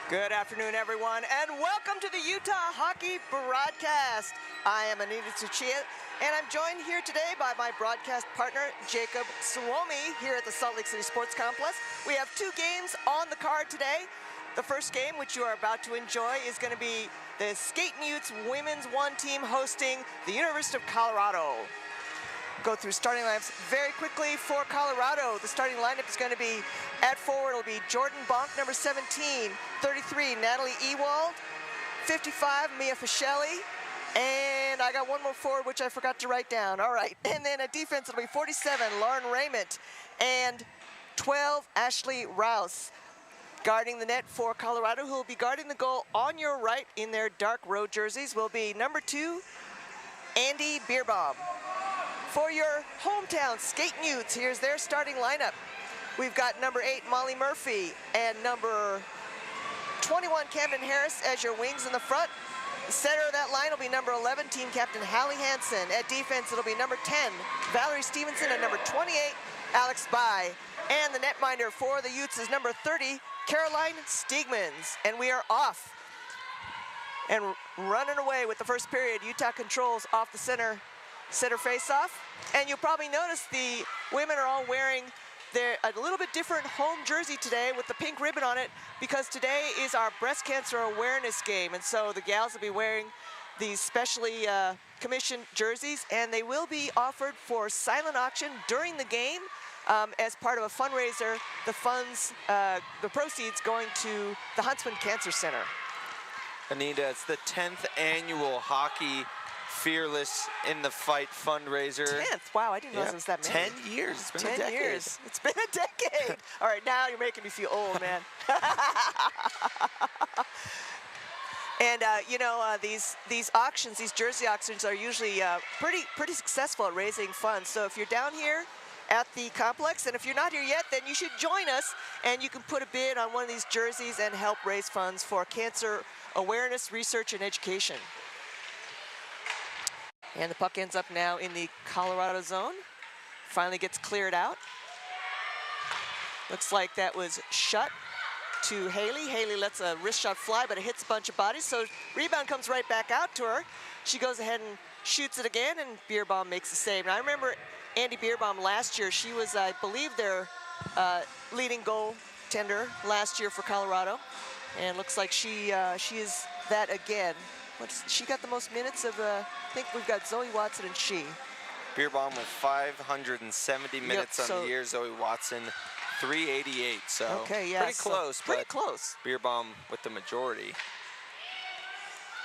Good afternoon, everyone, and welcome to the Utah Hockey Broadcast. I am Anita Tsuchiya, and I'm joined here today by my broadcast partner, Jacob Suomi, here at the Salt Lake City Sports Complex. We have two games on the card today. The first game, which you are about to enjoy, is going to be the Skating Utes Women's 1 team hosting the University of Colorado. Go through starting lineups very quickly for Colorado. The starting lineup is going to be at forward. It'll be Jordan Bonk, number 17, 33, Natalie Ewald, 55, Mia Fischelli, and I got one more forward, which I forgot to write down. All right, and then at defense, it'll be 47, Lauren Raymond, and 12, Ashley Rouse. Guarding the net for Colorado, who will be guarding the goal on your right in their dark road jerseys, will be number 2, Andy Bierbaum. For your hometown Skating Utes, here's their starting lineup. We've got number 8, Molly Murphy, and number 21, Camden Harris as your wings in the front. The center of that line will be number 11, team captain Hallie Hansen. At defense, it'll be number 10, Valerie Stevenson, and number 28, Alex Bai. And the netminder for the Utes is number 30, Caroline Stegmans. And we are off and running away with the first period. Utah controls off the center face-off, and you'll probably notice the women are all wearing a little bit different home jersey today with the pink ribbon on it, because today is our breast cancer awareness game, and so the gals will be wearing these specially commissioned jerseys, and they will be offered for silent auction during the game as part of a fundraiser. The proceeds going to the Huntsman Cancer Center. Anita, it's the 10th annual Hockey Fearless in the Fight fundraiser. 10th? Wow, I didn't realize it was that many. 10 years. It's been 10 a decade. years. It's been a decade. All right, now you're making me feel old, man. And these auctions, these jersey auctions, are usually pretty successful at raising funds. So if you're down here at the complex, and if you're not here yet, then you should join us, and you can put a bid on one of these jerseys and help raise funds for cancer awareness, research, and education. And the puck ends up now in the Colorado zone. Finally gets cleared out. Looks like that was shot to Haley. Haley lets a wrist shot fly, but it hits a bunch of bodies. So rebound comes right back out to her. She goes ahead and shoots it again, and Bierbaum makes the save. And I remember Andy Bierbaum last year. She was, I believe, their leading goaltender last year for Colorado. And looks like she is that again. She got the most minutes of, I think we've got Zoe Watson and she. Bierbaum with 570 minutes on the year. Zoe Watson, 388. So okay, yeah, pretty close. Pretty close. Bierbaum with the majority.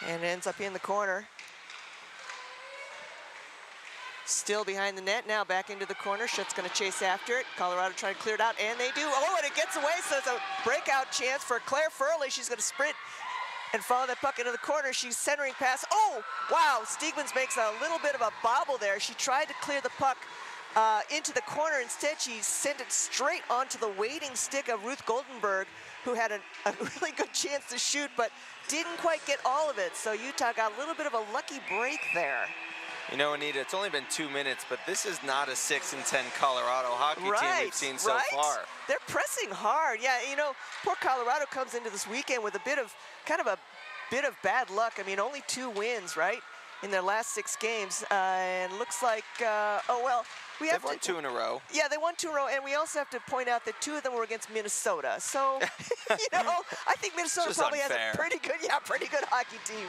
And it ends up in the corner. Still behind the net, now back into the corner. Schutt's going to chase after it. Colorado trying to clear it out, and they do. Oh, and it gets away, so it's a breakout chance for Claire Furley. She's going to sprint and follow that puck into the corner. She's centering pass. Oh, wow, Stegmans makes a little bit of a bobble there. She tried to clear the puck into the corner. Instead, she sent it straight onto the waiting stick of Ruth Goldenberg, who had a really good chance to shoot, but didn't quite get all of it. So Utah got a little bit of a lucky break there. You know, Anita, it's only been 2 minutes, but this is not a 6-10 Colorado hockey team we've seen so far. They're pressing hard. Yeah, you know, poor Colorado comes into this weekend with a bit of bad luck. I mean, only 2 wins, right, in their last 6 games, and looks like they've won 2 in a row. Yeah, they won 2 in a row, and we also have to point out that 2 of them were against Minnesota. So, you know, I think Minnesota probably has a pretty good hockey team.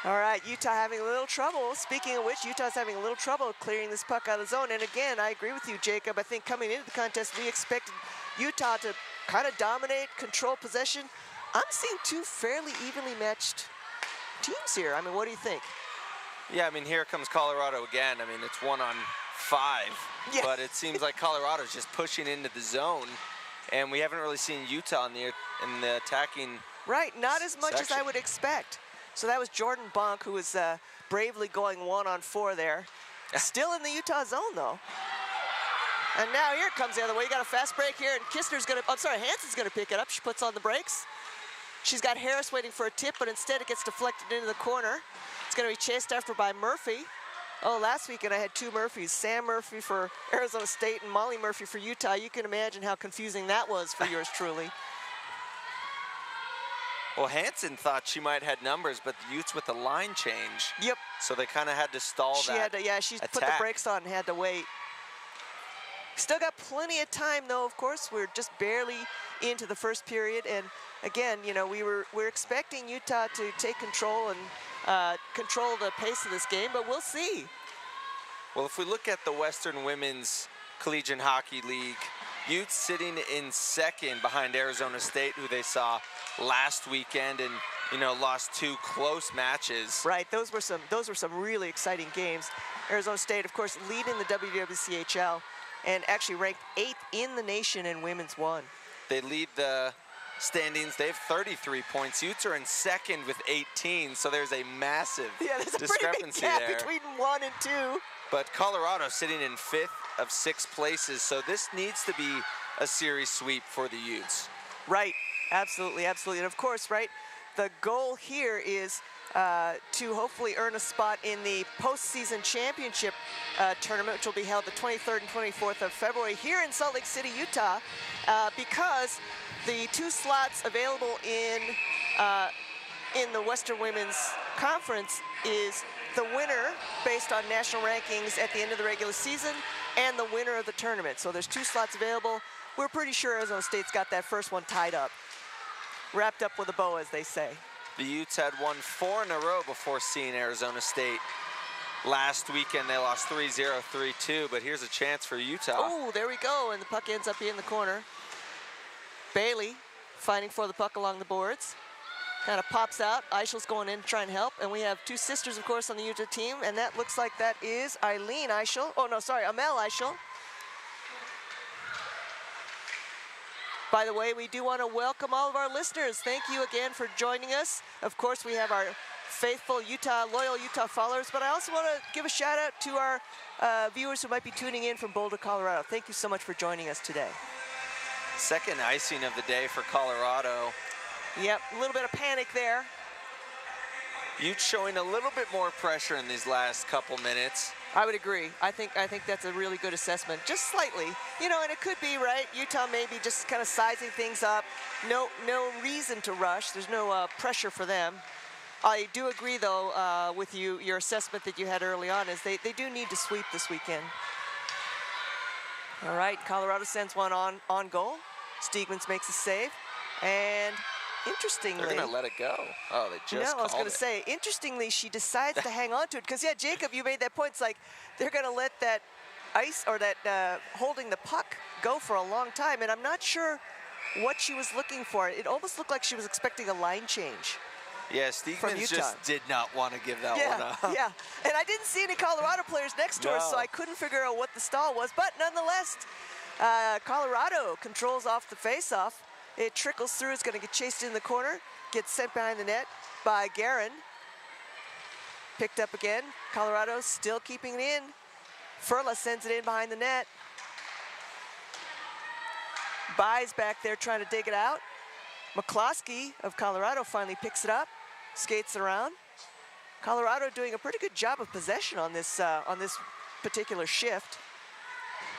All right, Utah having a little trouble. Speaking of which, Utah's having a little trouble clearing this puck out of the zone. And again, I agree with you, Jacob. I think coming into the contest, we expected Utah to kind of dominate, control possession. I'm seeing 2 fairly evenly matched teams here. I mean, what do you think? Yeah, I mean, here comes Colorado again. I mean, it's 1 on 5, but it seems like Colorado's just pushing into the zone, and we haven't really seen Utah in the attacking. Right, not as much as I would expect. So that was Jordan Bonk, who was bravely going 1 on 4 there. Still in the Utah zone, though. And now here it comes the other way. You got a fast break here, and Hansen's going to pick it up. She puts on the brakes. She's got Harris waiting for a tip, but instead it gets deflected into the corner. It's going to be chased after by Murphy. Oh, last weekend I had 2 Murphys, Sam Murphy for Arizona State and Molly Murphy for Utah. You can imagine how confusing that was for yours truly. Well, Hansen thought she might have had numbers, but the Utes with the line change. Yep. So they kind of had to stall She that had to, yeah, she attack. put the brakes on and had to wait. Still got plenty of time, though, of course. We're just barely into the first period. And, again, you know, we're expecting Utah to take control and control the pace of this game, but we'll see. Well, if we look at the Western Women's Collegiate Hockey League, Utes sitting in second behind Arizona State, who they saw last weekend and, you know, lost 2 close matches. Right, those were some really exciting games. Arizona State, of course, leading the WWCHL and actually ranked 8th in the nation in Women's 1. They lead the standings. They have 33 points. Utes are in second with 18, so there's a massive there's a discrepancy pretty big gap there. between 1 and 2. But Colorado sitting in 5th of 6 places, so this needs to be a series sweep for the Utes. Right, absolutely, absolutely. And of course, right, the goal here is to hopefully earn a spot in the postseason championship tournament, which will be held the 23rd and 24th of February here in Salt Lake City, Utah, because the 2 slots available in the Western Women's Conference is the winner based on national rankings at the end of the regular season and the winner of the tournament. So there's 2 slots available. We're pretty sure Arizona State's got that first one tied up, wrapped up with a bow, as they say. The Utes had won 4 in a row before seeing Arizona State. Last weekend, they lost 3-0, 3-2, but here's a chance for Utah. Oh, there we go, and the puck ends up in the corner. Bailey fighting for the puck along the boards. Kind of pops out. Eichel's going in to try and help. And we have 2 sisters, of course, on the Utah team. And that looks like that is Eileen Eichel. Oh, no, sorry, Amel Eichel. By the way, we do want to welcome all of our listeners. Thank you again for joining us. Of course, we have our faithful loyal Utah followers. But I also want to give a shout out to our viewers who might be tuning in from Boulder, Colorado. Thank you so much for joining us today. Second icing of the day for Colorado. Yep, a little bit of panic there. Utes showing a little bit more pressure in these last couple minutes. I would agree. I think that's a really good assessment, just slightly. You know, and it could be, right, Utah maybe just kind of sizing things up. No reason to rush. There's no pressure for them. I do agree, though, with your assessment that you had early on, is they do need to sweep this weekend. All right, Colorado sends one on goal. Steigmans makes a save. And interestingly, they're going to let it go. Oh, they just No, I was going to it. say, interestingly, she decides to hang on to it. Because, yeah, Jacob, you made that point. It's like they're going to let that ice or that holding the puck go for a long time. And I'm not sure what she was looking for. It almost looked like she was expecting a line change. Yeah, Steigmans just did not want to give that one up. Yeah, and I didn't see any Colorado players next to her, so I couldn't figure out what the stall was. But nonetheless, Colorado controls off the faceoff. It trickles through. It's going to get chased in the corner, gets sent behind the net by Guerin. Picked up again. Colorado still keeping it in. Furla sends it in behind the net. Bai's back there trying to dig it out. McCloskey of Colorado finally picks it up, skates around. Colorado doing a pretty good job of possession on this particular shift.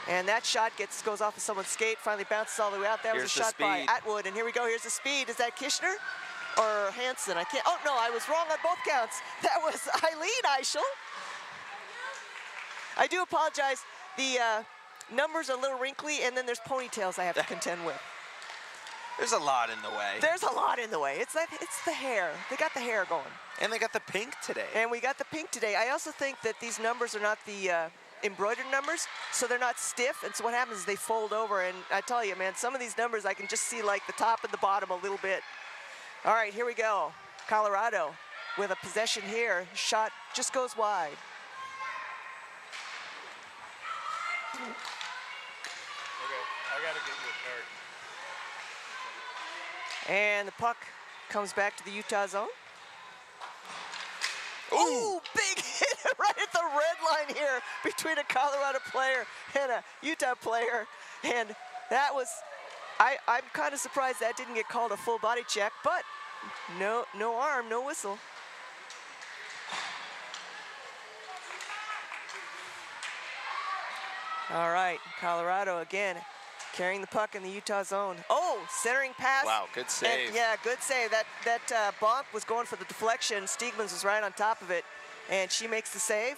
And that shot goes off of someone's skate, finally bounces all the way out. That was a shot by Atwood, and here we go. Here's the speed. Is that Kishner or Hansen? I can't. Oh no, I was wrong on both counts. That was Eileen Eichel. I do apologize. The numbers are a little wrinkly, and then there's ponytails I have to contend with. There's a lot in the way. There's a lot in the way. It's the hair. They got the hair going. And they got the pink today. And we got the pink today. I also think that these numbers are not the embroidered numbers, so they're not stiff. And so what happens is they fold over. And I tell you, man, some of these numbers I can just see like the top and the bottom a little bit. All right, here we go. Colorado with a possession here. Shot just goes wide. Okay, I gotta get you a card. And the puck comes back to the Utah zone. Ooh, big hit right at the red line here between a Colorado player and a Utah player. And that was, I'm kind of surprised that didn't get called a full body check, but no arm, no whistle. All right, Colorado again Carrying the puck in the Utah zone. Oh, centering pass. Wow, good save. And, yeah, good save. That Bonk was going for the deflection. Steegmans was right on top of it, and she makes the save.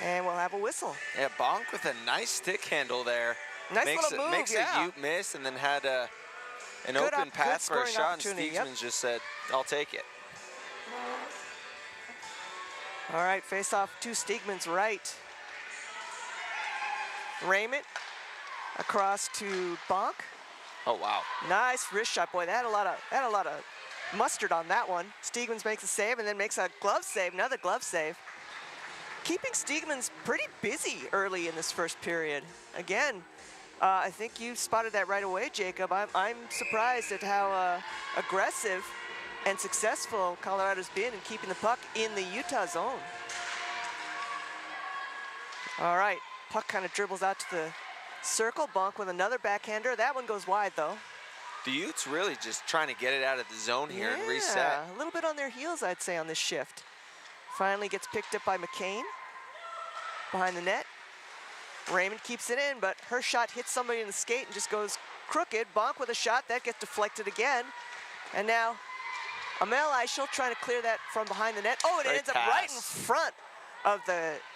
And we'll have a whistle. Yeah, Bonk with a nice stick handle there. Nice little move, Makes yeah. a Ute miss and then had an Good open path for a scoring shot, and opportunity, Steegsman just said, I'll take it. All right, face off to Steegman's right. Raymond across to Bonk. Oh, wow. Nice wrist shot, boy. That had a lot of mustard on that one. Steegmans makes a save and then makes a glove save, another glove save. Keeping Steegmans pretty busy early in this first period. Again, I think you spotted that right away, Jacob. I'm surprised at how aggressive and successful Colorado's been in keeping the puck in the Utah zone. All right, puck kind of dribbles out to the circle. Bonk with another backhander. That one goes wide, though. The Utes really just trying to get it out of the zone here and reset. A little bit on their heels, I'd say, on this shift. Finally gets picked up by McCain behind the net. Raymond keeps it in, but her shot hits somebody in the skate and just goes crooked. Bonk with a shot, that gets deflected again. And now Amel Eichel trying to clear that from behind the net. Oh, it ends up right in front of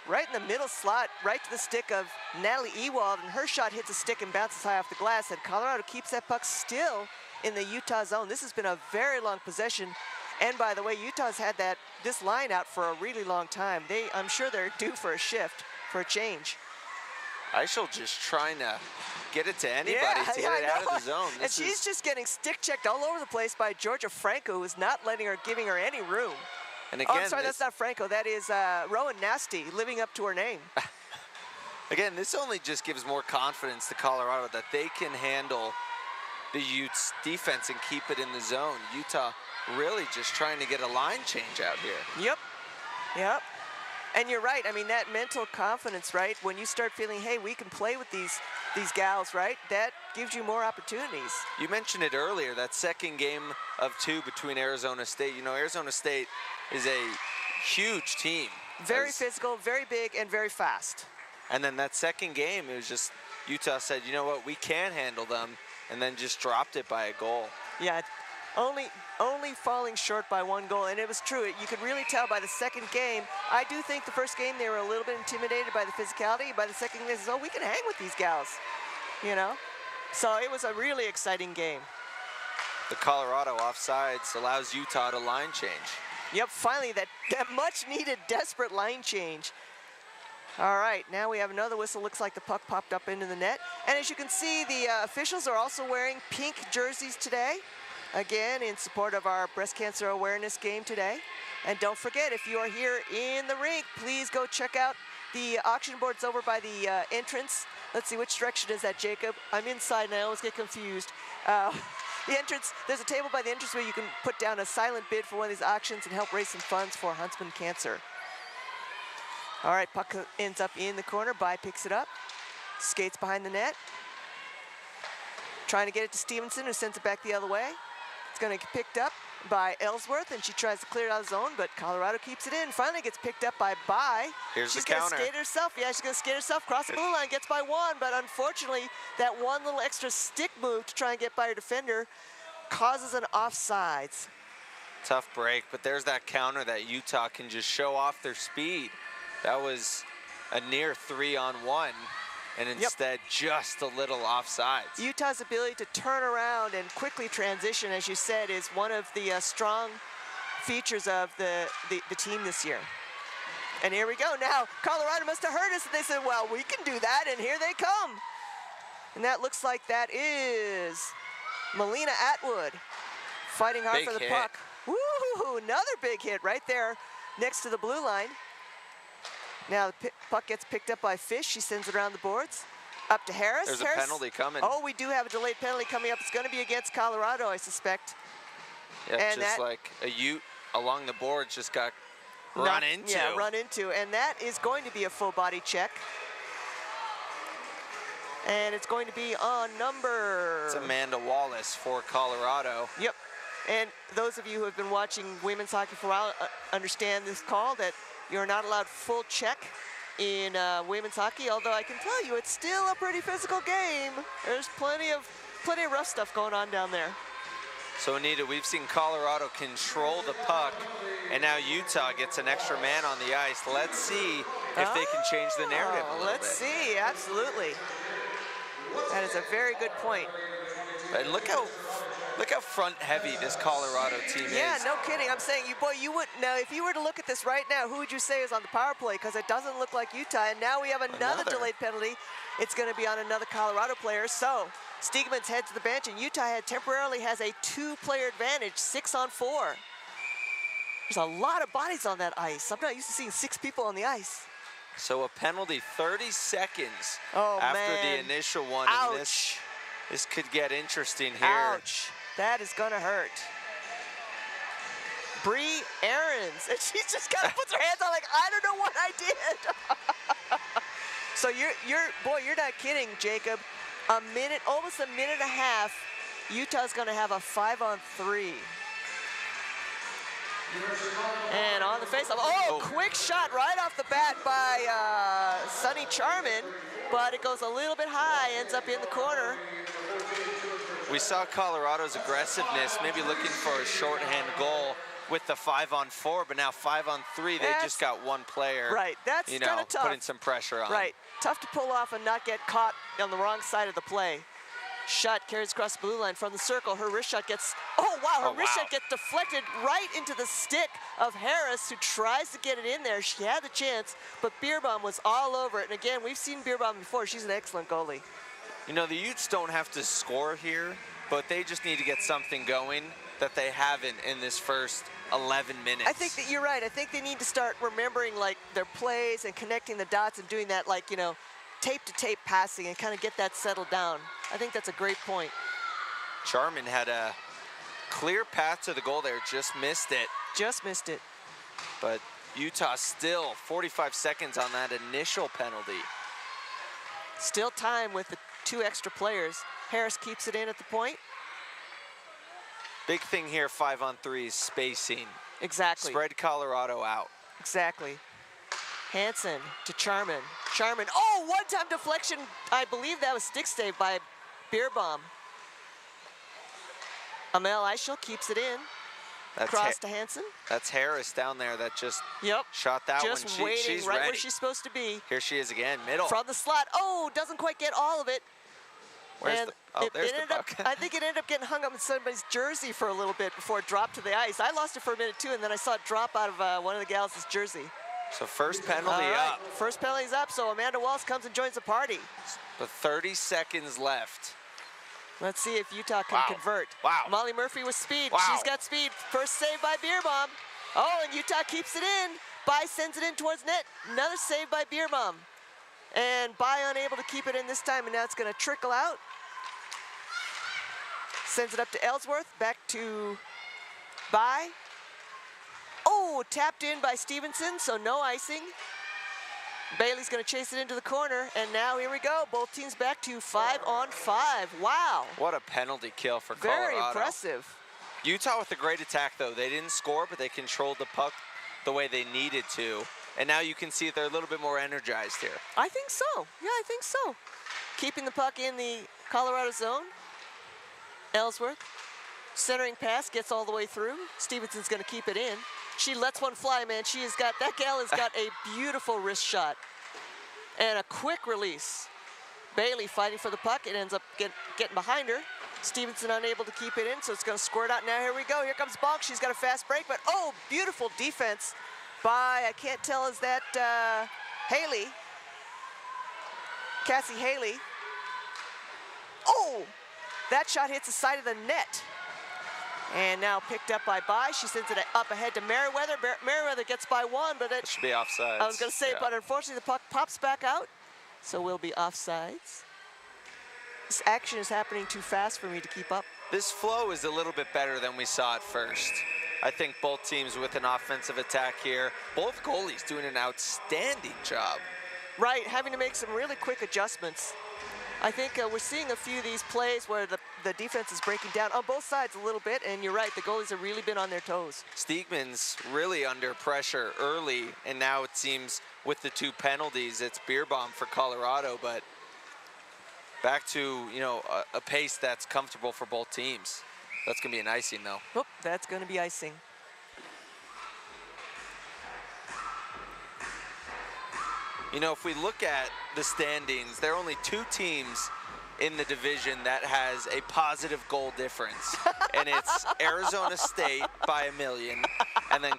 right in the middle slot, right to the stick of Natalie Ewald, and her shot hits a stick and bounces high off the glass, and Colorado keeps that puck still in the Utah zone. This has been a very long possession. And by the way, Utah's had this line out for a really long time. I'm sure they're due for a shift, for a change. Eichel just trying to get it to anybody to get it out of the zone. And she's just getting stick checked all over the place by Georgia Franco, who's not giving her any room. And again, I'm sorry, that's not Franco. That is Rowan Nasty, living up to her name. Again, this only just gives more confidence to Colorado that they can handle the Utes' defense and keep it in the zone. Utah really just trying to get a line change out here. Yep. And you're right. I mean, that mental confidence, right? When you start feeling, hey, we can play with these gals, right? That gives you more opportunities. You mentioned it earlier, that second game of 2 between Arizona State. You know, Arizona State is a huge team. Very physical, very big, and very fast. And then that second game, it was just Utah said, you know what, we can handle them, and then just dropped it by a goal. Yeah, only falling short by 1 goal, and it was true. You could really tell by the second game. I do think the first game they were a little bit intimidated by the physicality. By the second game, they said, oh, we can hang with these gals, you know? So it was a really exciting game. The Colorado offsides allows Utah to line change. Yep, finally, that much-needed, desperate line change. All right, now we have another whistle. Looks like the puck popped up into the net. And as you can see, the officials are also wearing pink jerseys today. Again, in support of our breast cancer awareness game today. And don't forget, if you are here in the rink, please go check out the auction boards over by the entrance. Let's see, which direction is that, Jacob? I'm inside and I always get confused. The entrance, there's a table by the entrance where you can put down a silent bid for one of these auctions and help raise some funds for Huntsman Cancer. All right, puck ends up in the corner. Bai picks it up, skates behind the net. Trying to get it to Stevenson, who sends it back the other way. It's going to get picked up by Ellsworth, and she tries to clear it out of the zone, but Colorado keeps it in. Finally gets picked up by Bai. Here's she's the counter. She's going to skate herself. Yeah, she's going to skate herself across the blue line, gets by 1, but unfortunately, that one little extra stick move to try and get by her defender causes an offsides. Tough break, but there's that counter that Utah can just show off their speed. That was a near 3-on-1. And instead, just a little offsides. Utah's ability to turn around and quickly transition, as you said, is one of the strong features of the team this year. And here we go. Now, Colorado must have heard us, and they said, well, we can do that, and here they come. And that looks like that is Melina Atwood fighting hard for the puck. Woo, another big hit right there next to the blue line. Now the puck gets picked up by Fish. She sends it around the boards. Up to Harris. There's a penalty coming. Oh, we do have a delayed penalty coming up. It's going to be against Colorado, I suspect. Yeah, and just like a Ute along the boards just got run into. Yeah, run into. And that is going to be a full body check. And it's going to be on number... It's Amanda Wallace for Colorado. Yep. And those of you who have been watching women's hockey for a while understand this call, that you're not allowed full check in women's hockey, although I can tell you it's still a pretty physical game. There's plenty of rough stuff going on down there. So Anita, we've seen Colorado control the puck, and now Utah gets an extra man on the ice. Let's see if they can change the narrative a little Let's see, absolutely. That is a very good point. And look how front heavy this Colorado team is. Yeah, no kidding. I'm saying, you would now if you were to look at this right now, who would you say is on the power play? Because it doesn't look like Utah, and now we have another delayed penalty. It's going to be on another Colorado player. So Steegman's head to the bench, and Utah temporarily has a 2-player advantage, 6-on-4. There's a lot of bodies on that ice. I'm not used to seeing 6 people on the ice. So a penalty, 30 seconds after the initial one. Ouch. And this could get interesting here. Ouch. That is going to hurt. Bree Aarons, and she just kind of puts her hands on like, I don't know what I did. So you're not kidding, Jacob. Almost a minute and a half, Utah's going to have a 5-on-3. And on the faceoff, quick shot right off the bat by Sonny Charman, but it goes a little bit high, ends up in the corner. We saw Colorado's aggressiveness, maybe looking for a shorthand goal with the 5-on-4, but now 5-on-3, they just got one player. Right, that's kind of tough. Putting some pressure on. Right, tough to pull off and not get caught on the wrong side of the play. Shot carries across the blue line from the circle. Her wrist shot gets, wrist shot gets deflected right into the stick of Harris, who tries to get it in there. She had the chance, but Beerbaum was all over it. And again, we've seen Beerbaum before. She's an excellent goalie. You know, the Utes don't have to score here, but they just need to get something going that they haven't in this first 11 minutes. I think that you're right. I think they need to start remembering, like, their plays and connecting the dots and doing that, like, tape-to-tape passing and kind of get that settled down. I think that's a great point. Charman had a clear path to the goal there, just missed it. Just missed it. But Utah still 45 seconds on that initial penalty. Still time with the 2 extra players. Harris keeps it in at the point. Big thing here, 5-on-3 is spacing. Exactly. Spread Colorado out. Exactly. Hansen to Charman. Charman, one-time deflection. I believe that was stick save by Beerbaum. Amel Eichel keeps it in. Cross to Hansen. That's Harris down there that just shot that one. Just waiting she's right ready. where she's supposed to be. Here she is again, middle. From the slot. Doesn't quite get all of it. Where's there's the puck. I think it ended up getting hung up in somebody's jersey for a little bit before it dropped to the ice. I lost it for a minute too, and then I saw it drop out of one of the gals' jersey. So first penalty up. First penalty's up, so Amanda Walsh comes and joins the party. But 30 seconds left. Let's see if Utah can convert. Wow. Molly Murphy with speed. Wow. She's got speed. First save by Beerbaum. And Utah keeps it in. Bai sends it in towards net. Another save by Beerbaum. And Bai unable to keep it in this time, and now it's going to trickle out. Sends it up to Ellsworth. Back to Bai. Tapped in by Stevenson, so no icing. Bailey's going to chase it into the corner, and now here we go. Both teams back to 5-on-5. Wow. What a penalty kill for Colorado. Very impressive. Utah with a great attack, though. They didn't score, but they controlled the puck the way they needed to. And now you can see they're a little bit more energized here. I think so. Yeah, I think so. Keeping the puck in the Colorado zone. Ellsworth. Centering pass gets all the way through. Stevenson's going to keep it in. She lets one fly, man. That gal has got a beautiful wrist shot. And a quick release. Bailey fighting for the puck. It ends up getting behind her. Stevenson unable to keep it in, so it's going to squirt out. Now here we go. Here comes Bonk. She's got a fast break, but beautiful defense by, I can't tell, is that Haley. Cassie Haley. That shot hits the side of the net. And now picked up by Bai. She sends it up ahead to Merriweather. Merriweather gets by 1, but it should be offsides. I was going to say, but unfortunately the puck pops back out, so we'll be offsides. This action is happening too fast for me to keep up. This flow is a little bit better than we saw at first. I think both teams with an offensive attack here. Both goalies doing an outstanding job. Right, having to make some really quick adjustments. I think we're seeing a few of these plays where the defense is breaking down on both sides a little bit, and you're right, the goalies have really been on their toes. Steegman's really under pressure early, and now it seems with the 2 penalties, it's beer bomb for Colorado, but back to, you know, a pace that's comfortable for both teams. That's going to be an icing, though. Oh, that's going to be icing. You know, if we look at the standings, there are only 2 teams in the division that has a positive goal difference, and it's Arizona State by 1 million, and then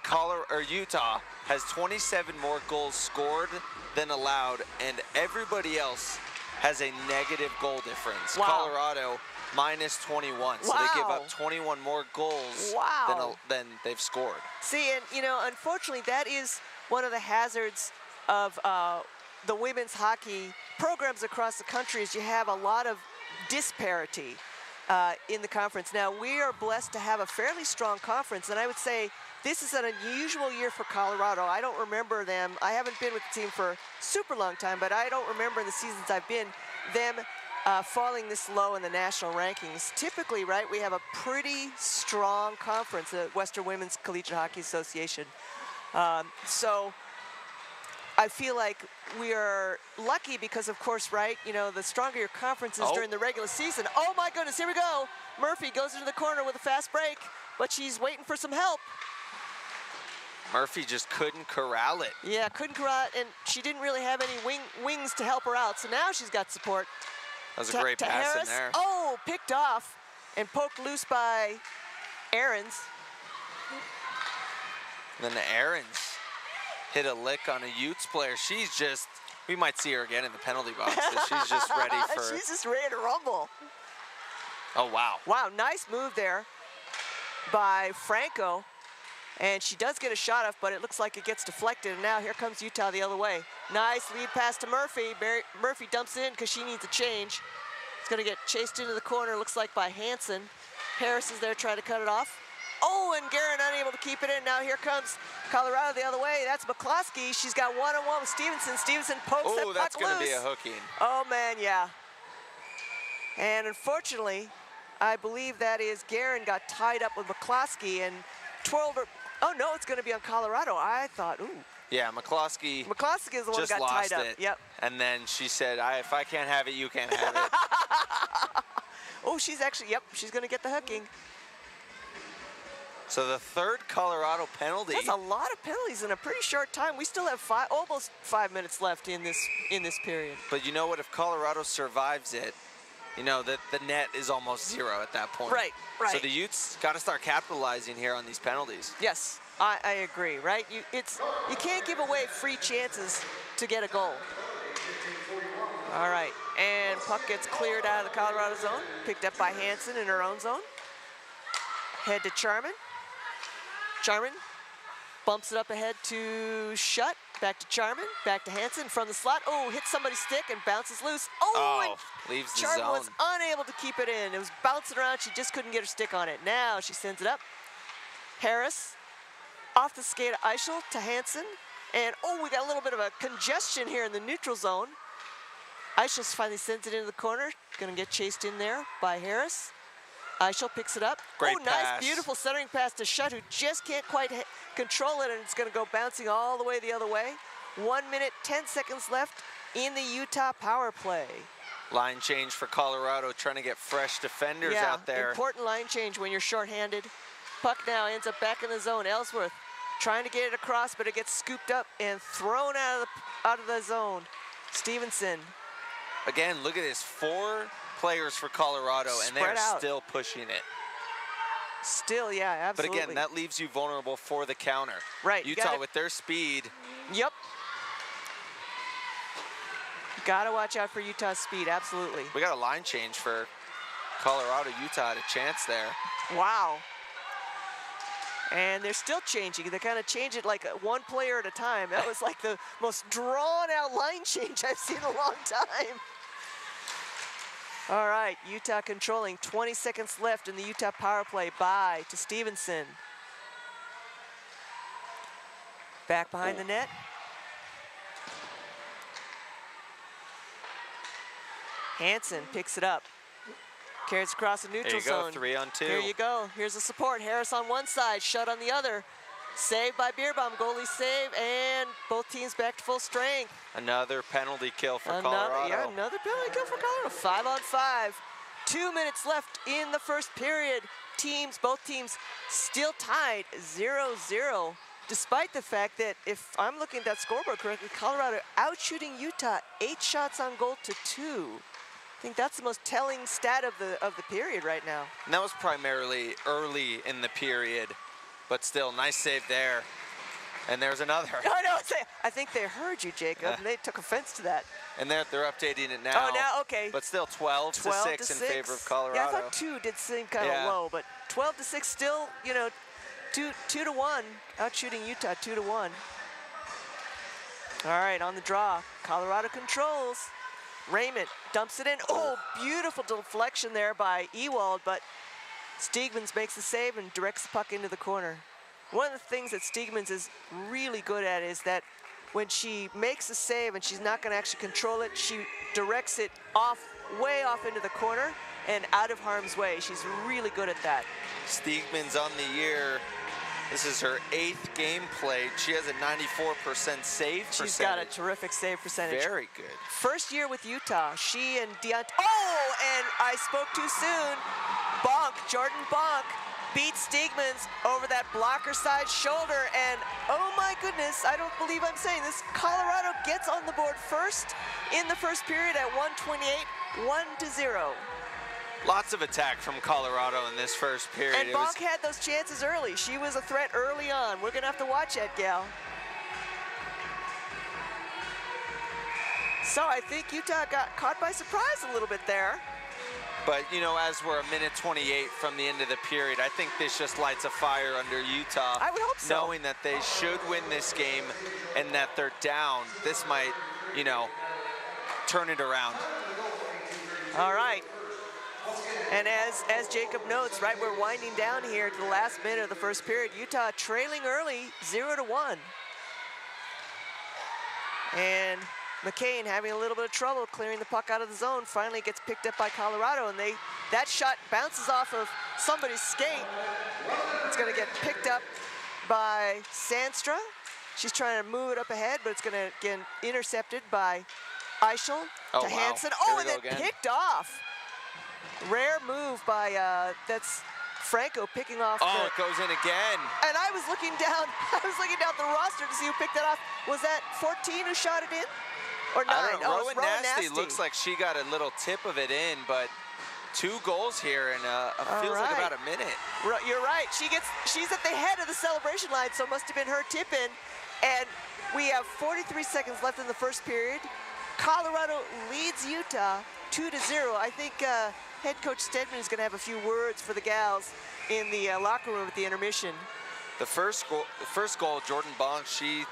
Utah has 27 more goals scored than allowed, and everybody else has a negative goal difference. Wow. Colorado minus 21, so they give up 21 more goals than they've scored. See, and you know, unfortunately, that is one of the hazards of the women's hockey programs across the country is you have a lot of disparity in the conference. Now, we are blessed to have a fairly strong conference, and I would say this is an unusual year for Colorado. I don't remember them. I haven't been with the team for a super long time, but I don't remember in the seasons I've been them falling this low in the national rankings. Typically, right, we have a pretty strong conference, the Western Women's Collegiate Hockey Association. So I feel like we are lucky because, of course, right, you know, the stronger your conference is during the regular season. Oh, my goodness, here we go. Murphy goes into the corner with a fast break, but she's waiting for some help. Murphy just couldn't corral it. Yeah, couldn't corral it, and she didn't really have any wings to help her out, so now she's got support. That was a great pass Harris. in there. Oh, picked off and poked loose by Ahrens. And then Ahrens hit a lick on a Utes player. She's just, we might see her again in the penalty box. So she's just ready for. She's just ready to rumble. Oh, wow. Wow, nice move there by Franco. And she does get a shot off, but it looks like it gets deflected. And now here comes Utah the other way. Nice lead pass to Murphy. Murphy dumps it in because she needs a change. It's going to get chased into the corner, looks like by Hansen. Harris is there trying to cut it off. Oh, and Guerin unable to keep it in. Now here comes Colorado the other way. That's McCloskey. She's got one-on-one with Stevenson. Stevenson pokes that puck loose. Oh, that's going to be a hooking. Oh, man, yeah. And unfortunately, I believe that is Guerin got tied up with McCloskey and twirled her. Oh, no, it's going to be on Colorado. I thought, ooh. Yeah, McCloskey is the one who got tied up. Yep. And then she said, if I can't have it, you can't have it. Oh, she's actually, yep, she's going to get the hooking. So the third Colorado penalty. That's a lot of penalties in a pretty short time. We still have almost 5 minutes left in this period. But you know what? If Colorado survives it, you know, the net is almost 0 at that point. Right. So the Utes got to start capitalizing here on these penalties. Yes, I agree, right? You can't give away free chances to get a goal. All right, and puck gets cleared out of the Colorado zone, picked up by Hansen in her own zone. Head to Charman. Charman bumps it up ahead to Shutt. Back to Charman, back to Hansen from the slot. Oh, hits somebody's stick and bounces loose. Oh, and leaves the Charman zone. was unable to keep it in. It was bouncing around. She just couldn't get her stick on it. Now she sends it up. Harris off the skate of Eichel to Hansen. And, oh, we got a little bit of a congestion here in the neutral zone. Eichel finally sends it into the corner. Going to get chased in there by Harris. Eichel picks it up. Great nice, pass. Beautiful centering pass to Shutt, who just can't quite control it, and it's going to go bouncing all the way the other way. 1 minute, 10 seconds left in the Utah power play. Line change for Colorado, trying to get fresh defenders out there. Important line change when you're shorthanded. Puck now ends up back in the zone. Ellsworth trying to get it across, but it gets scooped up and thrown out of the zone. Stevenson. Again, look at this. 4 players for Colorado, and they're still pushing it. Still, yeah, absolutely. But again, that leaves you vulnerable for the counter. Right. Utah with their speed. Yep. Got to watch out for Utah's speed, absolutely. We got a line change for Colorado. Utah had a chance there. Wow. And they're still changing. They kind of change it like one player at a time. That was like the most drawn-out line change I've seen in a long time. All right, Utah controlling. 20 seconds left in the Utah power play. By to Stevenson. Back behind the net. Hansen picks it up. Carries across the neutral zone. There you go, 3 on 2. Here you go. Here's the support. Harris on one side, Shutt on the other. Saved by Beerbaum, goalie save, and both teams back to full strength. Another penalty kill for Colorado. Yeah, another penalty kill for Colorado. 5 on 5. 2 minutes left in the first period. Both teams still tied 0-0, despite the fact that, if I'm looking at that scoreboard correctly, Colorado out-shooting Utah 8 shots on goal to 2. I think that's the most telling stat of the period right now. And that was primarily early in the period, but still, nice save there. And there's another. I know. I think they heard you, Jacob. And they took offense to that. And they're updating it now. Oh, now, okay. But still 12 to 6 in favor of Colorado. Yeah, I thought 2 did seem kind of low, but 12 to 6 still, you know, 2 to 1, out shooting Utah 2 to 1. All right, on the draw, Colorado controls. Raymond dumps it in. Oh, beautiful deflection there by Ewald, but Steegmans makes the save and directs the puck into the corner. One of the things that Steegmans is really good at is that when she makes a save and she's not going to actually control it, she directs it way off into the corner and out of harm's way. She's really good at that. Steegmans on the year. This is her 8th game played. She has a 94% save percentage. She's got a terrific save percentage. Very good. First year with Utah, she and oh, and I spoke too soon. Jordan Bonk beats Steegmans over that blocker side shoulder, and oh my goodness, I don't believe I'm saying this, Colorado gets on the board first in the first period at 1:28, 1-0. Lots of attack from Colorado in this first period. And Bonk had those chances early. She was a threat early on. We're gonna have to watch that gal. So I think Utah got caught by surprise a little bit there. But, you know, as we're a minute 28 from the end of the period, I think this just lights a fire under Utah. I would hope so. Knowing that they should win this game and that they're down, this might, you know, turn it around. All right. And as Jacob notes, right, we're winding down here to the last minute of the first period. Utah trailing early, 0-1. And McCain having a little bit of trouble clearing the puck out of the zone, finally gets picked up by Colorado, and that shot bounces off of somebody's skate. It's gonna get picked up by Sandstra. She's trying to move it up ahead, but it's gonna get intercepted by Eichel to Hansen. Oh, and then picked off. Rare move by, that's Franco picking off. Oh, it goes in again. And I was looking down the roster to see who picked that off. Was that 14 who shot it in? Or 9? I don't know. Oh, Rowan Nasty looks like she got a little tip of it in, but 2 goals here in feels like about a minute. You're right. She's at the head of the celebration line, so it must have been her tip in. And we have 43 seconds left in the first period. Colorado leads Utah 2-0. I think head coach Stedman is going to have a few words for the gals in the locker room at the intermission. The first goal, Jordan Bonk, she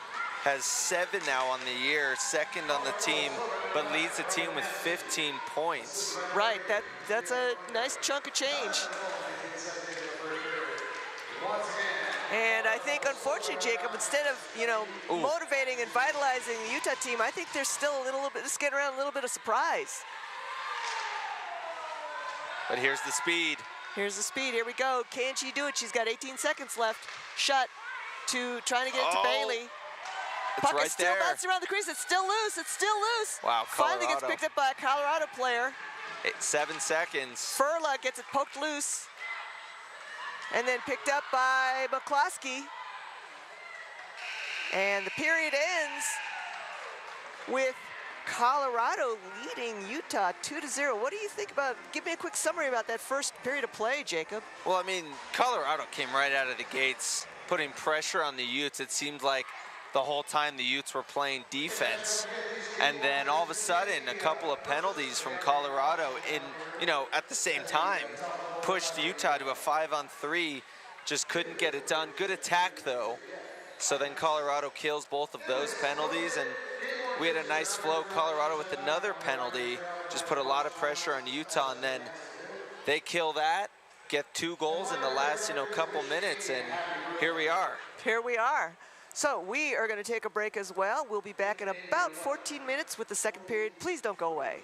has 7 now on the year, second on the team, but leads the team with 15 points. Right, that's a nice chunk of change. And I think, unfortunately, Jacob, instead of, you know, motivating and vitalizing the Utah team, I think there's still a little bit, just getting around a little bit of surprise. But here's the speed. Here's the speed. Here we go. Can she do it? She's got 18 seconds left. Shut to trying to get it to Bailey. Puck is still bouncing around the crease. It's still loose. It's still loose. Wow, Colorado. Finally gets picked up by a Colorado player. 7 seconds. Furla gets it poked loose. And then picked up by McCloskey. And the period ends with Colorado leading Utah 2-0. What do you think about, give me a quick summary about that first period of play, Jacob. Well, I mean, Colorado came right out of the gates, putting pressure on the Utes. It seemed like the whole time the Utes were playing defense. And then all of a sudden, a couple of penalties from Colorado at the same time pushed Utah to a 5-on-3, just couldn't get it done. Good attack, though. So then Colorado kills both of those penalties, and we had a nice flow. Colorado with another penalty, just put a lot of pressure on Utah, and then they kill that, get 2 goals in the last, couple minutes, and here we are. Here we are. So we are going to take a break as well. We'll be back in about 14 minutes with the second period. Please don't go away.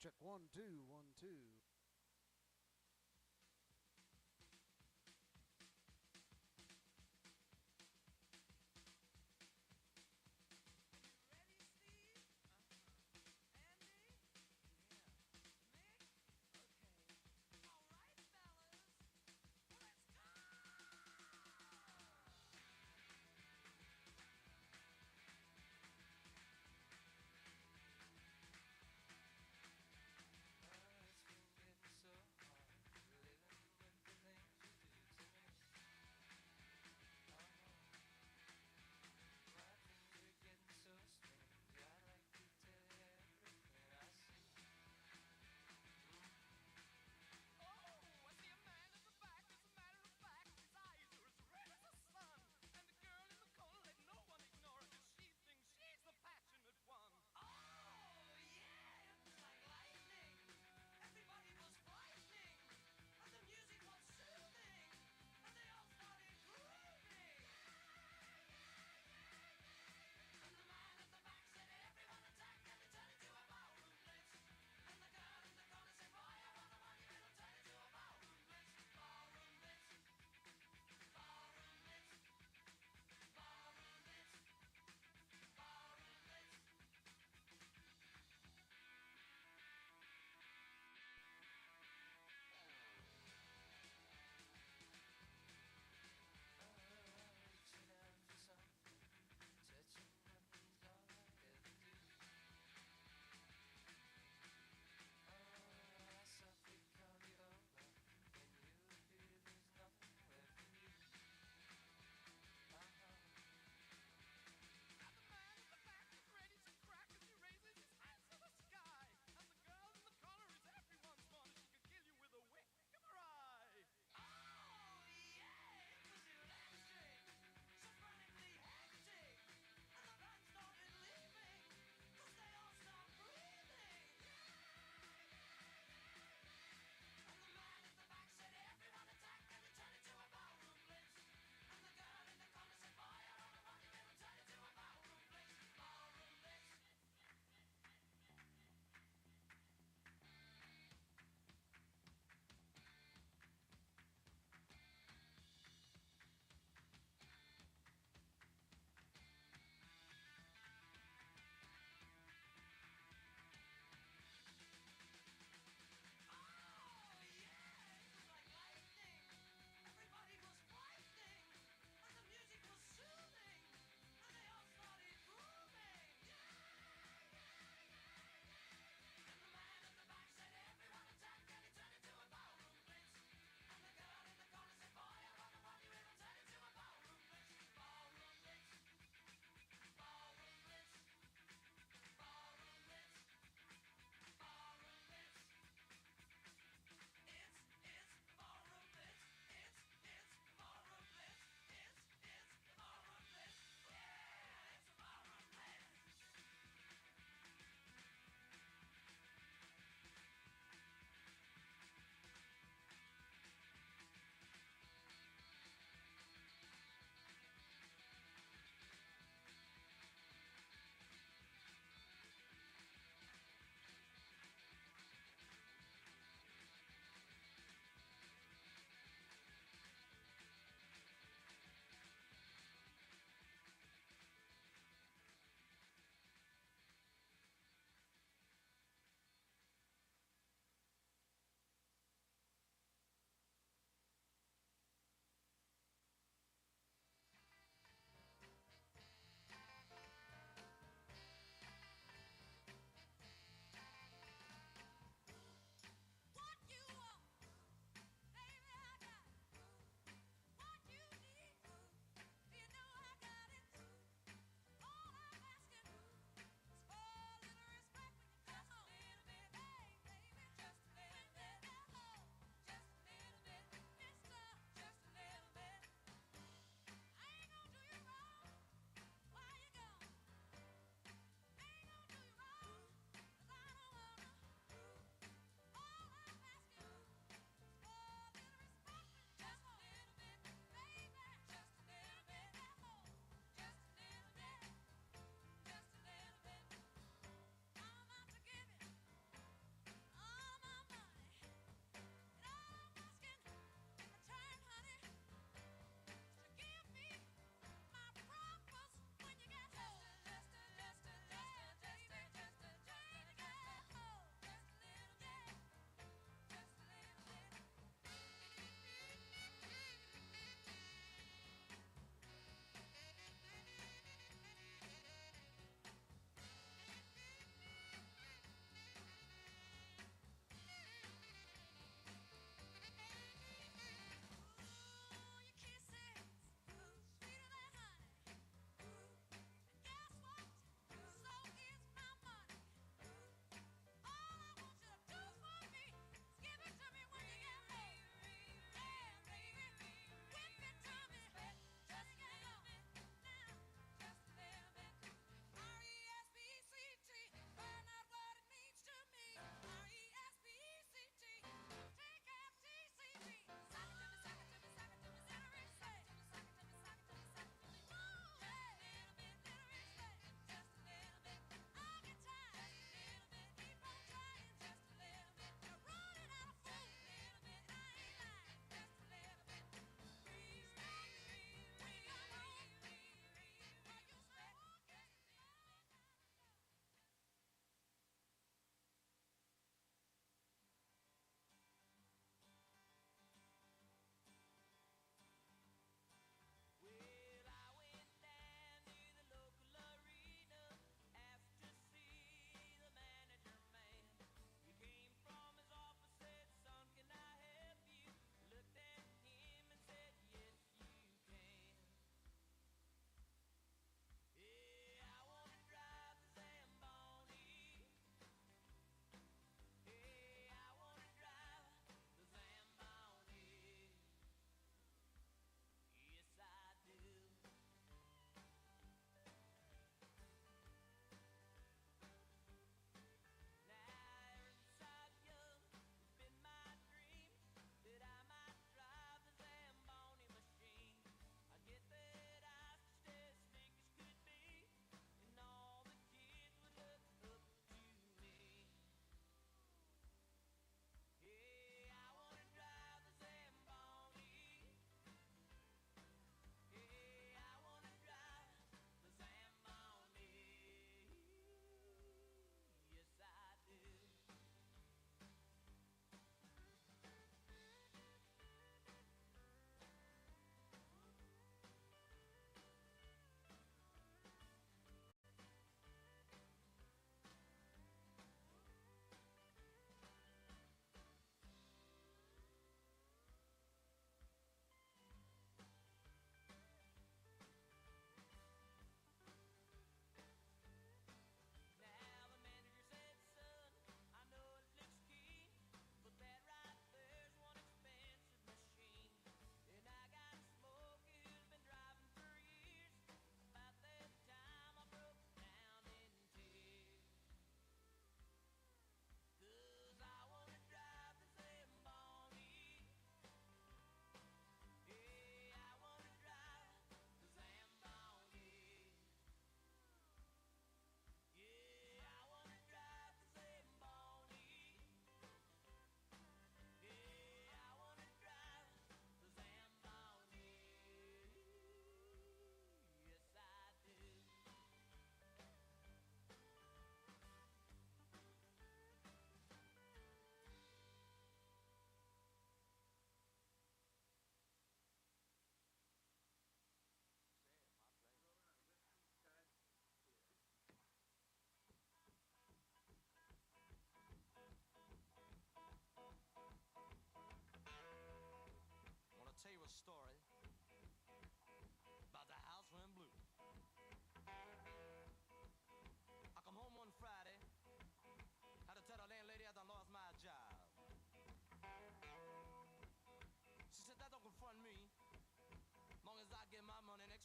Check 1, 2, 1, 2.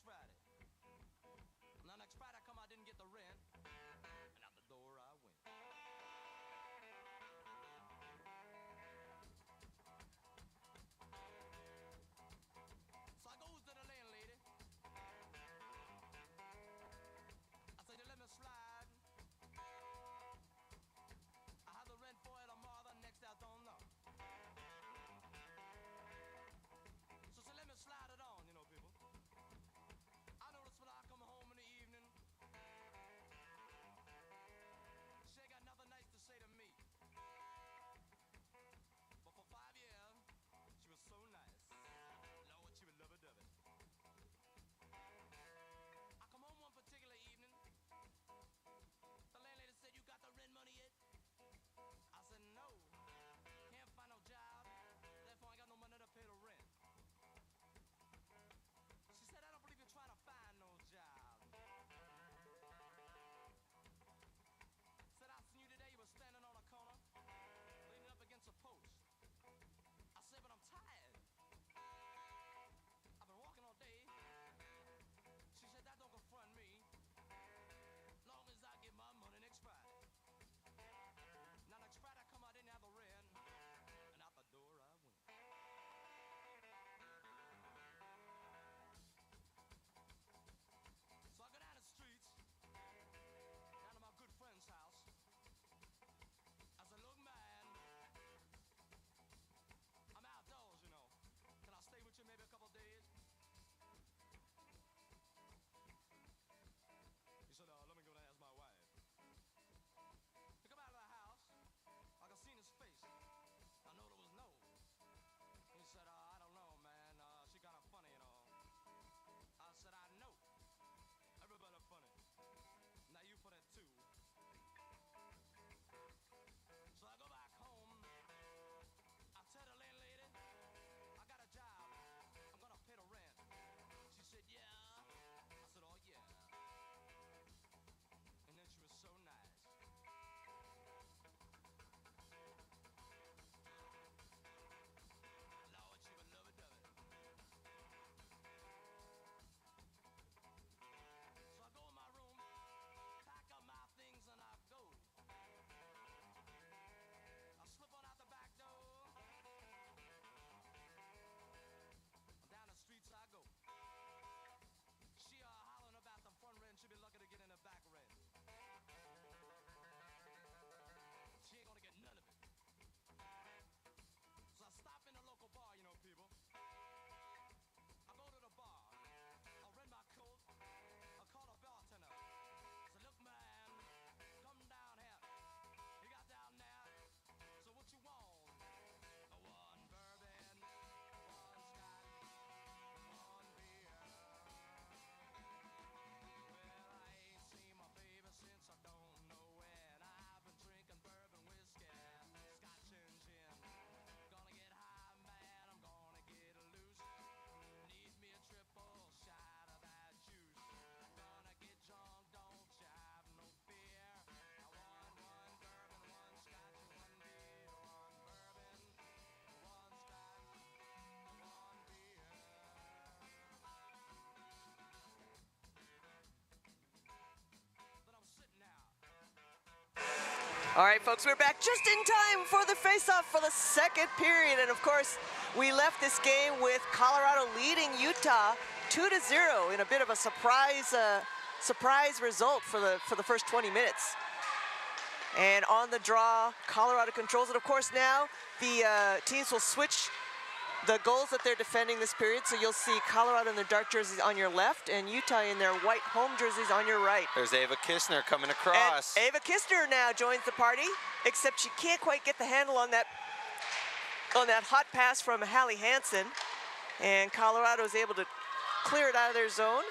next Friday. Now next Friday I come, I didn't get the rent, and out the door I went. So I goes to the landlady. I said, you let me slide. I have the rent for it tomorrow, the next day I don't know. So she let me slide it on, you know, people. I noticed when I come home in the evening, she ain't got nothing nice to say to me. But for 5 years, she was so nice. Lord, she was lovey-dovey. I come home one particular evening. The landlady said, you got the rent money yet? I said, no. Can't find no job. Therefore, I ain't got no money to pay the rent. She said, I don't believe you're trying to find no job. Said, I seen you today. You were standing on a corner, leaning up against a post. I said, but I'm tired. I've been walking all day. She said, that don't confront me. Long as I get my money next Friday. Now next Friday I come, I didn't have the rent, and out the door I went. So I go down the streets, down to my good friend's house. I said, look, man, I'm outdoors, you know. Can I stay with you maybe a couple days? He said, let me go and ask my wife. He come out of the house. I could see in his face. I know there was no. He said, I don't know, man. She kind of funny, you know. I said, I know. Everybody funny. Now you for that too. So I go back home. I tell the landlady, I got a job. I'm gonna pay the rent. She said, yeah. I said, oh yeah. And then she was so nice. Lord, she was lovey-dovey. So I go in my room, pack up my things, and I go. I slip on out the back door. Down the streets I go. She hollering about the front rent. She'll be lucky to get in the back rent. She ain't gonna get none of it. So I stop in the local bar, you know, people. I go to the bar. I rent my coat. I call the bartender. I said, look, man, come down here. You got down there. So what you want? One bourbon, one scotch, one beer. Well, I ain't seen my baby since I don't know when. I've been drinking bourbon, whiskey, scotch and gin. Gonna get high, man, I'm gonna get loose. Need me a triple shot of that juice. Gonna get drunk, don't you have no fear. I want one bourbon, one scotch, and one beer. One bourbon, one scotch, one beer. Then I'm sitting out. All right, folks, we're back just in time for the face-off for the second period. And, of course, we left this game with Colorado leading Utah 2-0 in a bit of a surprise result for the first 20 minutes. And on the draw, Colorado controls it. Of course, now the teams will switch the goals that they're defending this period. So you'll see Colorado in their dark jerseys on your left and Utah in their white home jerseys on your right. There's Ava Kistner coming across. And Ava Kistner now joins the party, except she can't quite get the handle on that hot pass from Hallie Hansen. And Colorado is able to clear it out of their zone.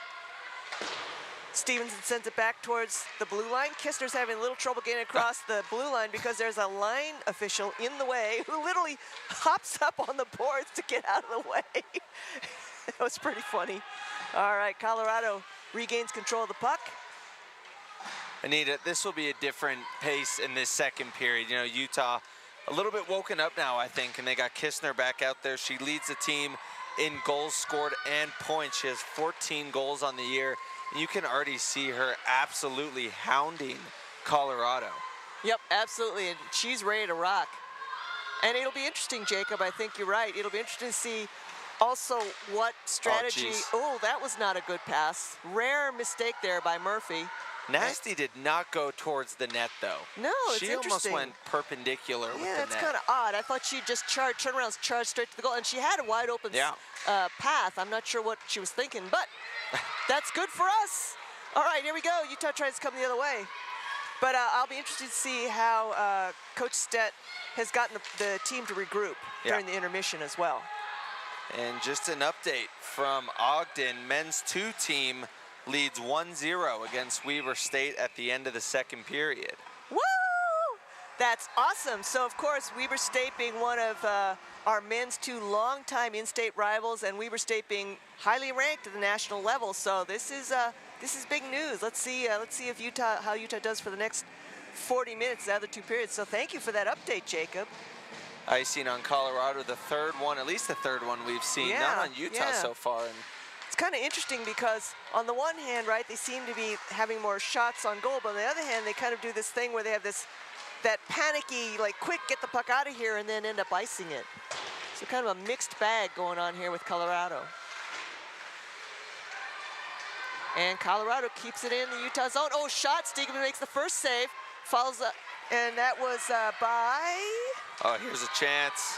Stevenson sends it back towards the blue line. Kistner's having a little trouble getting across the blue line because there's a line official in the way who literally hops up on the boards to get out of the way. That was pretty funny. All right, Colorado regains control of the puck. Anita, this will be a different pace in this second period. You know, Utah a little bit woken up now, I think, and they got Kistner back out there. She leads the team in goals scored and points. She has 14 goals on the year. And you can already see her absolutely hounding Colorado. Yep, absolutely, and she's ready to rock. And it'll be interesting, Jacob, I think you're right. It'll be interesting to see also what strategy. Oh, that was not a good pass. Rare mistake there by Murphy. Nasty did not go towards the net, though. No, it's she interesting. almost went perpendicular with the net. Yeah, it's kind of odd. I thought she'd just turn around, charge straight to the goal, and she had a wide open path. I'm not sure what she was thinking, but that's good for us. All right, here we go. Utah tries to come the other way. But I'll be interested to see how Coach Stett has gotten the team to regroup during the intermission as well. And just an update from Ogden, men's 2 team leads 1-0 against Weber State at the end of the second period. Woo! That's awesome. So, of course, Weber State being one of our men's 2 longtime in-state rivals, and Weber State being highly ranked at the national level. So this is big news. Let's see if how Utah does for the next 40 minutes, the other 2 periods. So thank you for that update, Jacob. Icing on Colorado, the third one, at least the third one we've seen, not on Utah so far. And it's kind of interesting because on the one hand, right, they seem to be having more shots on goal, but on the other hand, they kind of do this thing where they have that panicky, like, quick, get the puck out of here, and then end up icing it. So kind of a mixed bag going on here with Colorado. And Colorado keeps it in the Utah zone. Oh, shot. Stegeman makes the first save. Follows up. And that was by... Oh, here's a chance.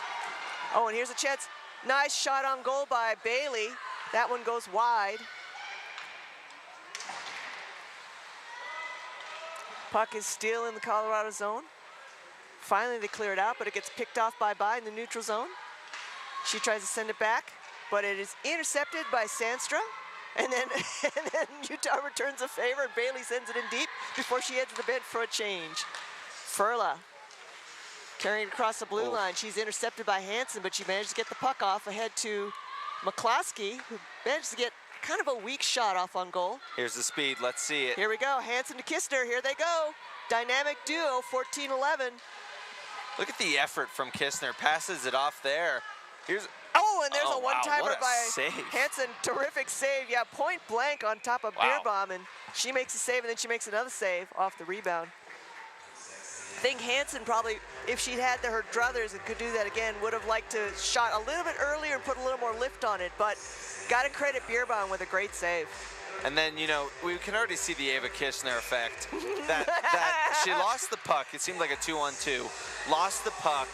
Oh, and here's a chance. Nice shot on goal by Bailey. That one goes wide. Puck is still in the Colorado zone. Finally, they clear it out, but it gets picked off by in the neutral zone. She tries to send it back, but it is intercepted by Sandstrom. And then Utah returns a favor, and Bailey sends it in deep before she heads to the bench for a change. Furla carrying across the blue line. She's intercepted by Hansen, but she managed to get the puck off ahead to McCloskey, who managed to get kind of a weak shot off on goal. Here's the speed. Let's see it. Here we go. Hansen to Kistner. Here they go. Dynamic duo, 14-11. Look at the effort from Kistner. Passes it off there. Here's... Oh, and there's a one-timer what a by save. Hansen. Terrific save. Yeah, point blank on top of Beerbaum, and she makes a save, and then she makes another save off the rebound. I think Hansen probably, if she'd had her druthers and could do that again, would have liked to shot a little bit earlier and put a little more lift on it, but got to credit Beerbaum with a great save. And then, you know, we can already see the Ava Kistner effect. that she lost the puck. It seemed like a 2-on-2. Lost the puck.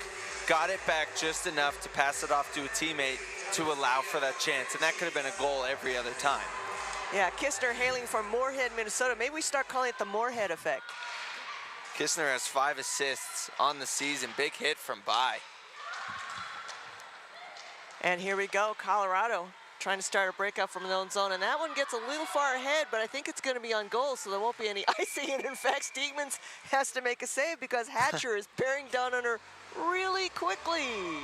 Got it back just enough to pass it off to a teammate to allow for that chance. And that could have been a goal every other time. Yeah, Kistner hailing from Moorhead, Minnesota. Maybe we start calling it the Moorhead effect. Kistner has 5 assists on the season. Big hit from Bai. And here we go, Colorado trying to start a breakout from their own zone. And that one gets a little far ahead, but I think it's going to be on goal, so there won't be any icing. And in fact, Steegmans has to make a save because Hatcher is bearing down on her really quickly.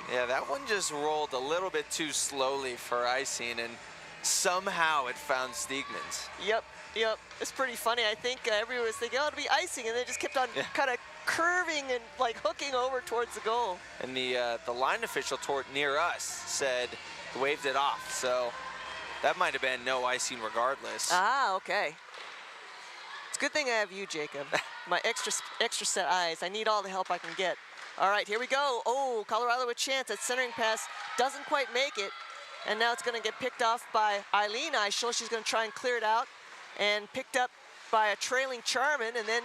Yeah, that one just rolled a little bit too slowly for icing, and somehow it found Steegmans. Yep. It's pretty funny. I think everyone was thinking, oh, it'll be icing, and they just kept on kind of curving and like hooking over towards the goal. And the line official near us said, waved it off, so that might have been no icing regardless. Ah, okay. It's a good thing I have you, Jacob. My extra set eyes. I need all the help I can get. All right, here we go. Oh, Colorado with a chance. That centering pass doesn't quite make it. And now it's going to get picked off by Eileen Eichel. She's going to try and clear it out. And picked up by a trailing Charman. And then,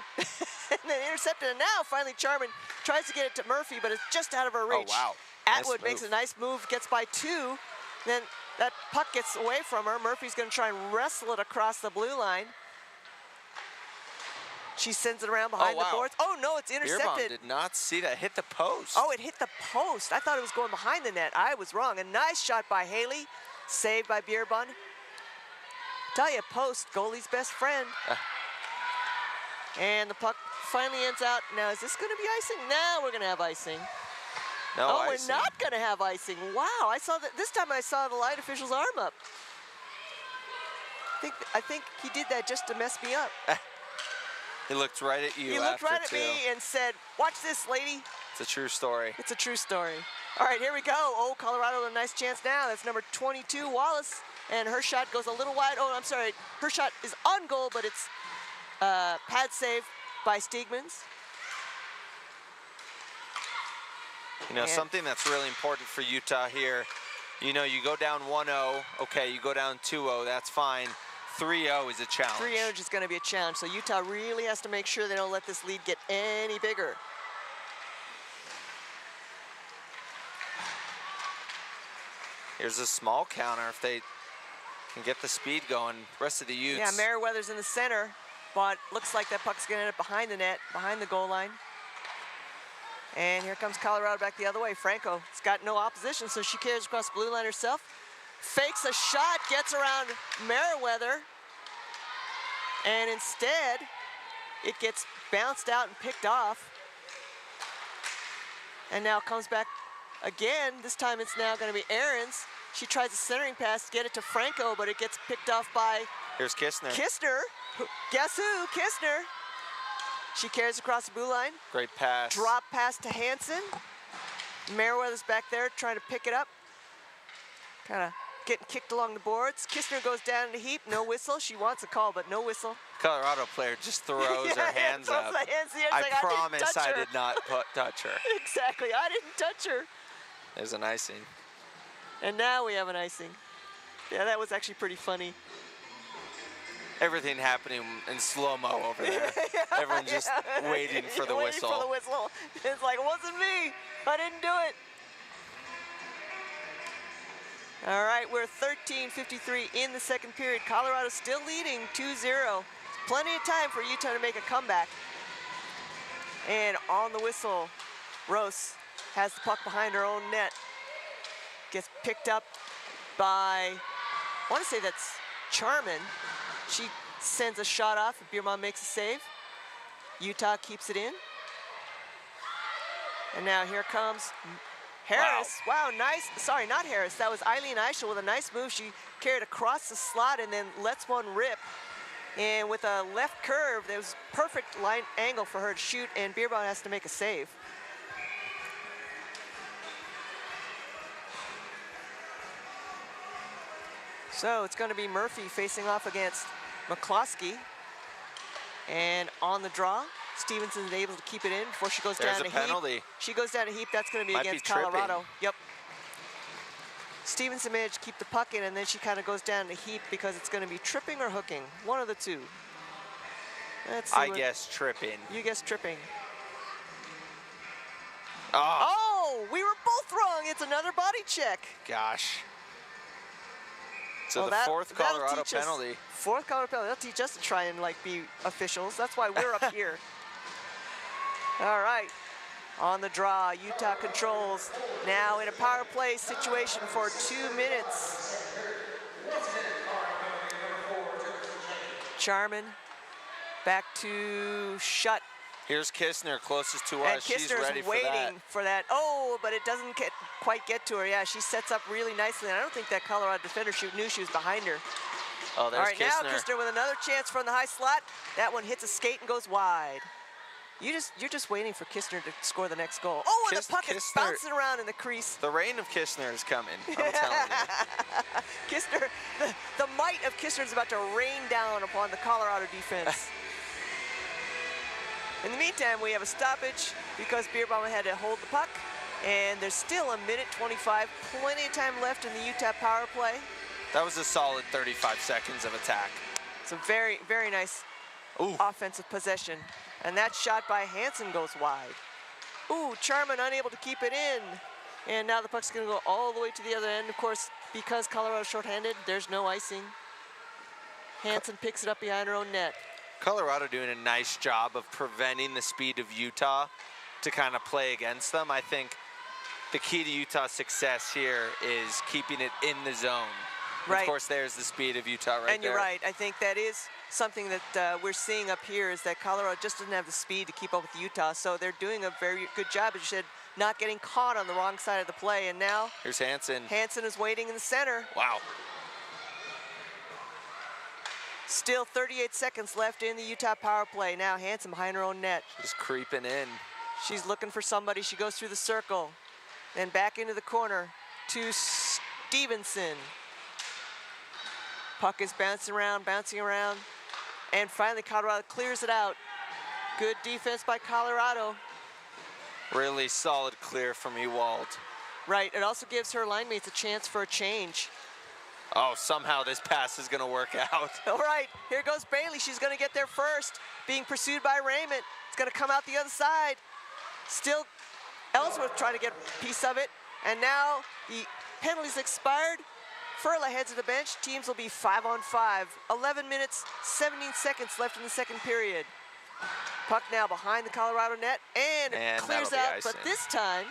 intercepted. And now finally Charman tries to get it to Murphy, but it's just out of her reach. Oh, wow. Atwood makes a nice move, gets by 2. Then that puck gets away from her. Murphy's going to try and wrestle it across the blue line. She sends it around behind the boards. Oh, no, it's intercepted. Beerbaum did not see that. Hit the post. Oh, it hit the post. I thought it was going behind the net. I was wrong. A nice shot by Haley. Saved by Beerbun. Tell you, post, goalie's best friend. And the puck finally ends out. Now, is this going to be icing? Now we're going to have icing. No oh, icing. We're not going to have icing. Wow, I saw that. This time I saw the line official's arm up. I think he did that just to mess me up. He looked right at you. He looked right at me and said, watch this, lady. It's a true story. It's a true story. All right, here we go. Oh, Colorado with a nice chance now. That's number 22, Wallace. And her shot goes a little wide. Oh, I'm sorry. Her shot is on goal, but it's pad save by Steegmans. You know, something that's really important for Utah here, you know, you go down 1-0, okay, you go down 2-0, that's fine. 3-0 is a challenge. 3-0 is going to be a challenge, so Utah really has to make sure they don't let this lead get any bigger. Here's a small counter if they can get the speed going. Rest of the Utes. Yeah, Merriweather's in the center, but looks like that puck's going to end up behind the net, behind the goal line. And here comes Colorado back the other way. Franco's got no opposition, so she carries across the blue line herself. Fakes a shot, gets around Merriweather. And instead, it gets bounced out and picked off. And now comes back again. This time it's now going to be Ahrens. She tries a centering pass to get it to Franco, but it gets picked off by... Here's Kistner. Kistner. Guess who? Kistner. She carries across the blue line. Great pass. Drop pass to Hansen. Merriweather's back there trying to pick it up. Kind of getting kicked along the boards. Kistner goes down in a heap. No whistle. She wants a call, but no whistle. Colorado player just throws her hands up. I promise I did not touch her. Exactly. I didn't touch her. There's an icing. And now we have an icing. Yeah, that was actually pretty funny. Everything happening in slow-mo over there. Everyone's just waiting for the whistle. Waiting for the whistle. It's like, it wasn't me. I didn't do it. All right, we're 13:53 in the second period. Colorado still leading 2-0. Plenty of time for Utah to make a comeback. And on the whistle, Rose has the puck behind her own net. Gets picked up by, I want to say that's Charman. She sends a shot off, and Biermann makes a save. Utah keeps it in. And now here comes Harris. Wow, nice. Sorry, not Harris. That was Eileen Eichel with a nice move. She carried across the slot and then lets one rip. And with a left curve, there was perfect line angle for her to shoot, and Biermann has to make a save. So it's going to be Murphy facing off against McCloskey. And on the draw, Stevenson is able to keep it in before she goes down to heap. There's a penalty. She goes down to heap. That's going to be against Colorado. Yep. Stevenson managed to keep the puck in, and then she kind of goes down to heap because it's going to be tripping or hooking. One of the two. Let's see. I guess tripping. You guess tripping. Oh, we were both wrong. It's another body check. Gosh. So well, the fourth Colorado penalty. Fourth Colorado penalty. That'll teach us to try and be officials. That's why we're up here. All right. On the draw, Utah controls. Now in a power play situation for 2 minutes. Charman back to Shutt. Here's Kistner closest to and us. She's Kistner's ready waiting for that. Oh, but it doesn't quite get to her. Yeah, she sets up really nicely, and I don't think that Colorado defender knew she was behind her. Oh, there's All right, Kistner. now Kistner with another chance from the high slot. That one hits a skate and goes wide. You're just waiting for Kistner to score the next goal. Oh, and the puck is bouncing around in the crease. The reign of Kistner is coming, I'm telling you. Kistner, the might of Kistner is about to rain down upon the Colorado defense. In the meantime, we have a stoppage because Bierbaum had to hold the puck, and there's still 1:25, plenty of time left in the Utah power play. That was a solid 35 seconds of attack. It's a very, very nice offensive possession. And that shot by Hansen goes wide. Ooh, Charman unable to keep it in. And now the puck's gonna go all the way to the other end. Of course, because Colorado's shorthanded, there's no icing. Hansen picks it up behind her own net. Colorado doing a nice job of preventing the speed of Utah to kind of play against them. I think the key to Utah's success here is keeping it in the zone. Right. Of course, there's the speed of Utah right there. And you're right. I think that is something that we're seeing up here is that Colorado just doesn't have the speed to keep up with Utah. So they're doing a very good job, as you said, not getting caught on the wrong side of the play. And now here's Hansen. Hansen is waiting in the center. Wow. Still 38 seconds left in the Utah power play. Now Hansen behind her own net. Just creeping in. She's looking for somebody. She goes through the circle. Then back into the corner to Stevenson. Puck is bouncing around. And finally, Colorado clears it out. Good defense by Colorado. Really solid clear from Ewald. Right, it also gives her line mates a chance for a change. Oh, somehow this pass is going to work out. All right, here goes Bailey. She's going to get there first, being pursued by Raymond. It's going to come out the other side. Still, Ellsworth trying to get a piece of it. And now the penalty's expired. Furla heads to the bench. Teams will be 5-on-5. 11 minutes, 17 seconds left in the second period. Puck now behind the Colorado net and clears out, but this time,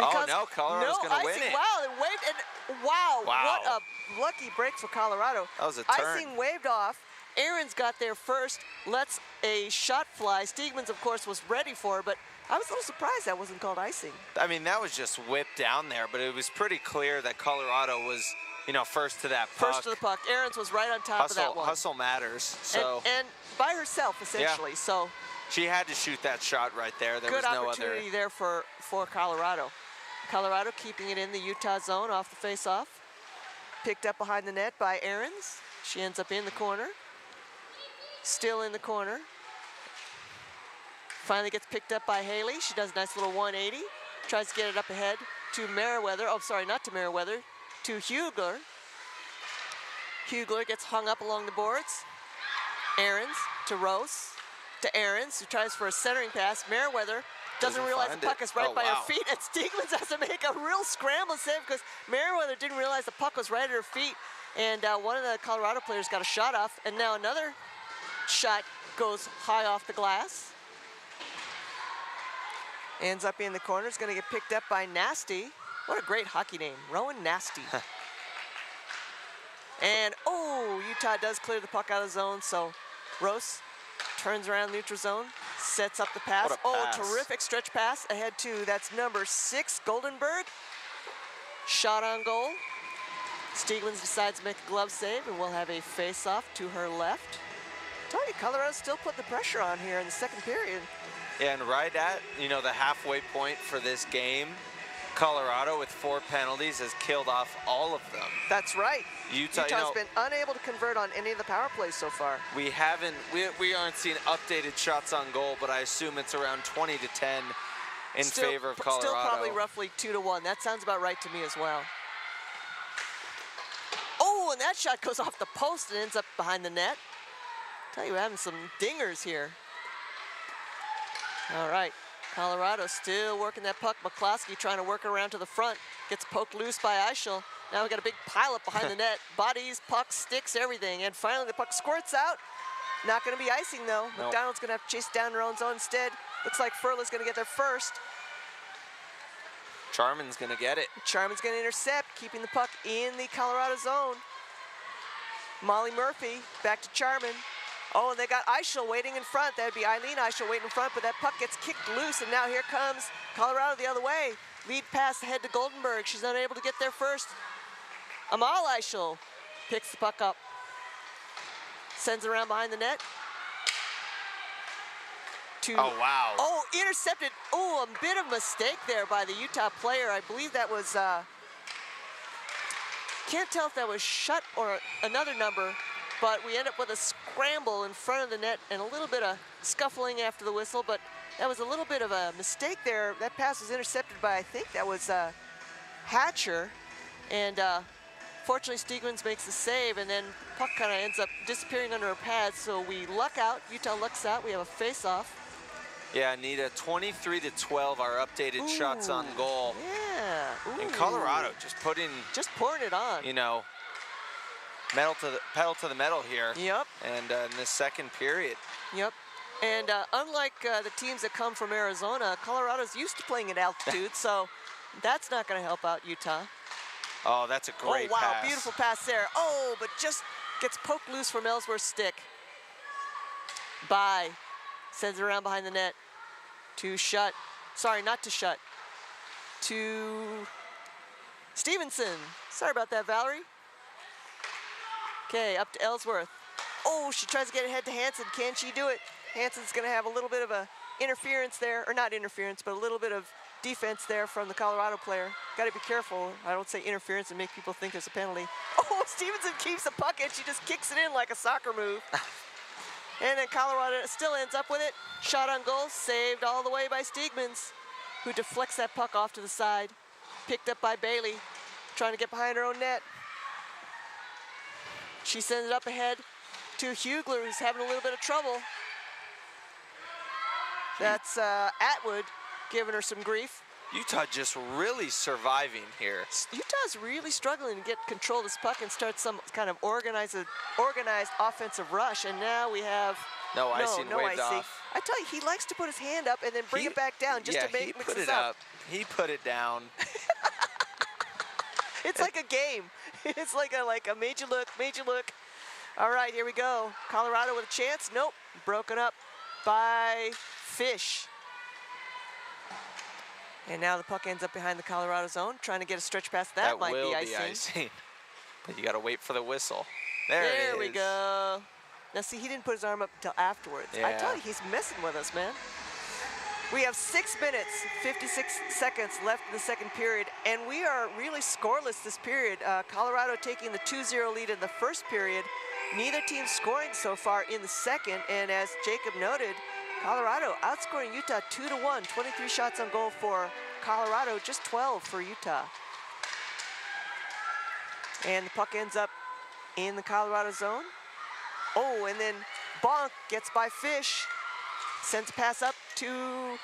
oh no, Colorado's going to win it. Wow, it waved, and wow, what a lucky break for Colorado. That was a turn. Icing waved off. Aaron's got there first, lets a shot fly. Steegmans, of course, was ready for it, but I was a little surprised that wasn't called icing. I mean, that was just whipped down there, but it was pretty clear that Colorado was, you know, first to that puck. First to the puck. Aaron's was right on top of that one. Hustle matters. So and by herself, essentially. Yeah. So she had to shoot that shot right there. There good was no opportunity other. there for Colorado. Colorado keeping it in the Utah zone off the face-off. Picked up behind the net by Aarons. She ends up in the corner. Still in the corner. Finally gets picked up by Haley. She does a nice little 180. Tries to get it up ahead to Merriweather. Oh, sorry, not to Merriweather. To Hugler. Hugler gets hung up along the boards. Aarons to Rose. To Aarons, who tries for a centering pass. Merriweather doesn't realize the puck is right by her feet, and Steegmans has to make a real scramble save because Merriweather didn't realize the puck was right at her feet. And one of the Colorado players got a shot off, and now another shot goes high off the glass. Ends up in the corner. It's going to get picked up by Nasty. What a great hockey name, Rowan Nasty. And, oh, Utah does clear the puck out of the zone, so Rose turns around neutral zone, sets up the pass. What a Oh, pass. terrific stretch pass ahead to, that's number 6, Goldenberg. Shot on goal. Steegmans decides to make a glove save, and we'll have a face-off to her left. I tell you, Colorado's still putting the pressure on here in the second period. Yeah, and right at, you know, the halfway point for this game, Colorado with 4 penalties has killed off all of them. That's right. Utah's been unable to convert on any of the power plays so far. We aren't seeing updated shots on goal, but I assume it's around 20 to 10 in favor of Colorado. Still probably roughly 2-1. That sounds about right to me as well. Oh, and that shot goes off the post and ends up behind the net. Tell you, we're having some dingers here. All right, Colorado still working that puck. McCloskey trying to work around to the front. Gets poked loose by Eichel. Now we got a big pileup behind the net. Bodies, pucks, sticks, everything. And finally the puck squirts out. Not going to be icing though. Nope. McDonald's going to have to chase down her own zone instead. Looks like Furla's going to get there first. Charman's going to get it. Charman's going to intercept, keeping the puck in the Colorado zone. Molly Murphy back to Charman. Oh, and they got Eichel waiting in front. That would be Eileen Eichel waiting in front, but that puck gets kicked loose, and now here comes Colorado the other way. Lead pass ahead to Goldenberg. She's unable to get there first. Amal Eichel picks the puck up. Sends it around behind the net. Oh, wow. Oh, intercepted. Oh, a bit of mistake there by the Utah player. I believe that was, can't tell if that was Shutt or another number, but we end up with a scramble in front of the net and a little bit of scuffling after the whistle, but that was a little bit of a mistake there. That pass was intercepted by, I think that was Hatcher, and fortunately Steegmans makes the save, and then puck kind of ends up disappearing under her pads, so we luck out. Utah lucks out. We have a face-off. Yeah, Anita, 23-12, our updated shots on goal. Yeah. Ooh. And Colorado just pouring it on. You know, pedal to the metal here. Yep. And in this second period. Yep. And unlike the teams that come from Arizona, Colorado's used to playing at altitude, so that's not going to help out Utah. Oh, that's a great pass. Oh, wow, pass. beautiful pass there. Oh, but just gets poked loose from Ellsworth's stick. By. Sends it around behind the net. To Shutt. Sorry, not to Shutt. To Stevenson. Sorry about that, Valerie. Okay, up to Ellsworth. Oh, she tries to get it head to Hansen. Can she do it? Hansen's going to have a little bit of a interference there, or not interference, but a little bit of defense there from the Colorado player. Got to be careful. I don't say interference and make people think there's a penalty. Oh, Stevenson keeps the puck and she just kicks it in like a soccer move. And then Colorado still ends up with it. Shot on goal, saved all the way by Steegmans, who deflects that puck off to the side. Picked up by Bailey, trying to get behind her own net. She sends it up ahead to Hugler, who's having a little bit of trouble. That's Atwood giving her some grief. Utah just really surviving here. Utah's really struggling to get control of this puck and start some kind of organized offensive rush. And now we have no icing, waved icing. off. I tell you, he likes to put his hand up and then bring it back down just to mix put this it up. He put it down. It's like a game. It's like a major look. All right, here we go. Colorado with a chance. Nope, broken up by Fish. And now the puck ends up behind the Colorado zone, trying to get a stretch pass. That might will be icing. But you got to wait for the whistle. There we go. Now see, he didn't put his arm up until afterwards. Yeah. I tell you, he's messing with us, man. We have 6 minutes, 56 seconds left in the second period, and we are really scoreless this period. Colorado taking the 2-0 lead in the first period. Neither team scoring so far in the second, and as Jacob noted, Colorado outscoring Utah 2-1, 23 shots on goal for Colorado, just 12 for Utah. And the puck ends up in the Colorado zone. Oh, and then Bonk gets by Fish, sends a pass up to,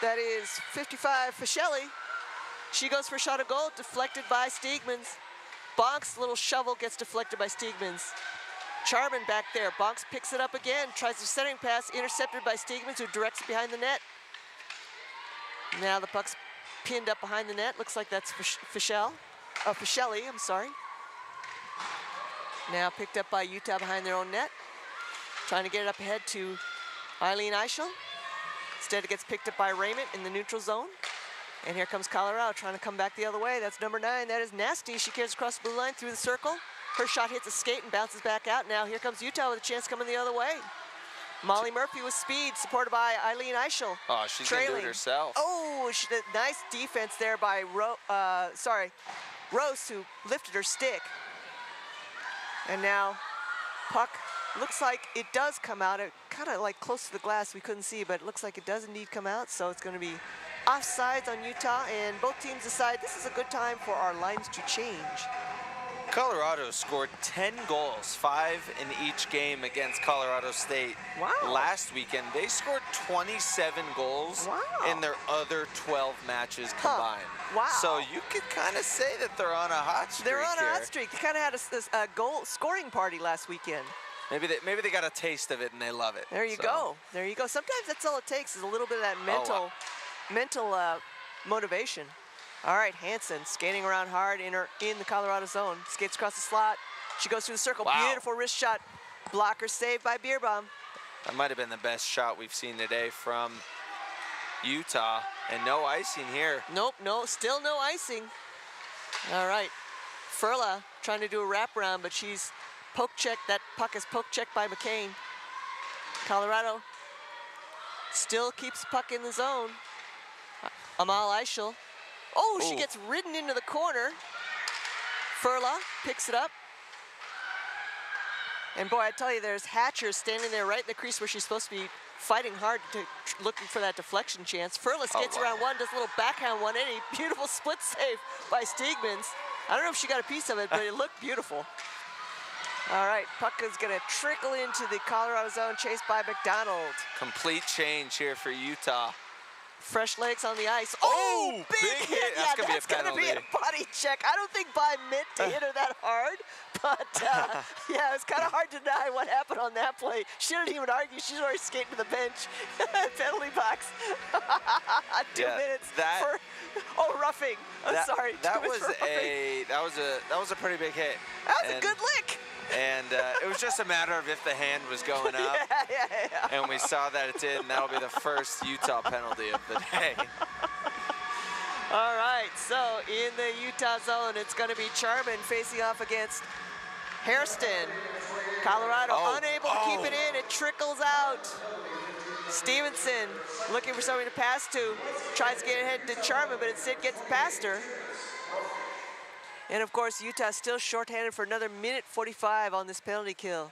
that is 55, Fischelli. She goes for a shot of goal, deflected by Steegmans. Bonk's little shovel gets deflected by Steegmans. Charman back there. Bonks picks it up again, tries the centering pass, intercepted by Steegmans, who directs it behind the net. Now the puck's pinned up behind the net. Looks like that's Fischelli, I'm sorry. Now picked up by Utah behind their own net. Trying to get it up ahead to Eileen Eichel. Instead it gets picked up by Raymond in the neutral zone. And here comes Colorado trying to come back the other way. That's number 9, that is Nasty. She carries across the blue line through the circle. Her shot hits a skate and bounces back out. Now here comes Utah with a chance coming the other way. Molly Murphy with speed, supported by Eileen Eichel. Oh, she's gonna do it herself. Oh, nice defense there by Rose, who lifted her stick. And now puck looks like it does come out. It kind of like close to the glass, we couldn't see, but it looks like it does indeed come out. So it's going to be offsides on Utah, and both teams decide this is a good time for our lines to change. Colorado scored 10 goals, 5 in each game against Colorado State. Wow. Last weekend, they scored 27 goals in their other 12 matches combined. Wow. So you could kind of say that they're on a hot streak. They're on a hot streak. They kind of had a goal scoring party last weekend. Maybe they got a taste of it and they love it. There you go. There you go. Sometimes that's all it takes is a little bit of that mental motivation. All right, Hansen skating around hard in the Colorado zone. Skates across the slot. She goes through the circle. Wow. Beautiful wrist shot. Blocker saved by Beerbaum. That might have been the best shot we've seen today from Utah. And no icing here. Nope, still no icing. All right. Furla trying to do a wraparound, but she's poke checked. That puck is poke checked by McCain. Colorado still keeps the puck in the zone. Amal Eichel. Oh, she gets ridden into the corner. Furla picks it up. And boy, I tell you, there's Hatcher standing there right in the crease where she's supposed to be fighting hard, looking for that deflection chance. Furla skates around one, does a little backhand 180. Beautiful split save by Steegmans. I don't know if she got a piece of it, but it looked beautiful. All right, puck is going to trickle into the Colorado zone, chased by McDonald. Complete change here for Utah. Fresh legs on the ice. Oh, big hit. That's going to be a That's penalty. going to be a body check. I don't think Bai meant to hit her that hard, but yeah, it's kind of hard to deny what happened on that play. She didn't even argue. She's already skating to the bench. Penalty box. 2 minutes for roughing. I'm sorry. That was a pretty big hit. That was a good lick. And it was just a matter of if the hand was going up. Yeah. And we saw that it did, and that'll be the first Utah penalty of the day. All right, so in the Utah zone, it's going to be Charman facing off against Hairston. Colorado unable to keep it in. It trickles out. Stevenson looking for somebody to pass to. Tries to get ahead to Charman, but instead gets past her. And of course, Utah still shorthanded for another minute 45 on this penalty kill.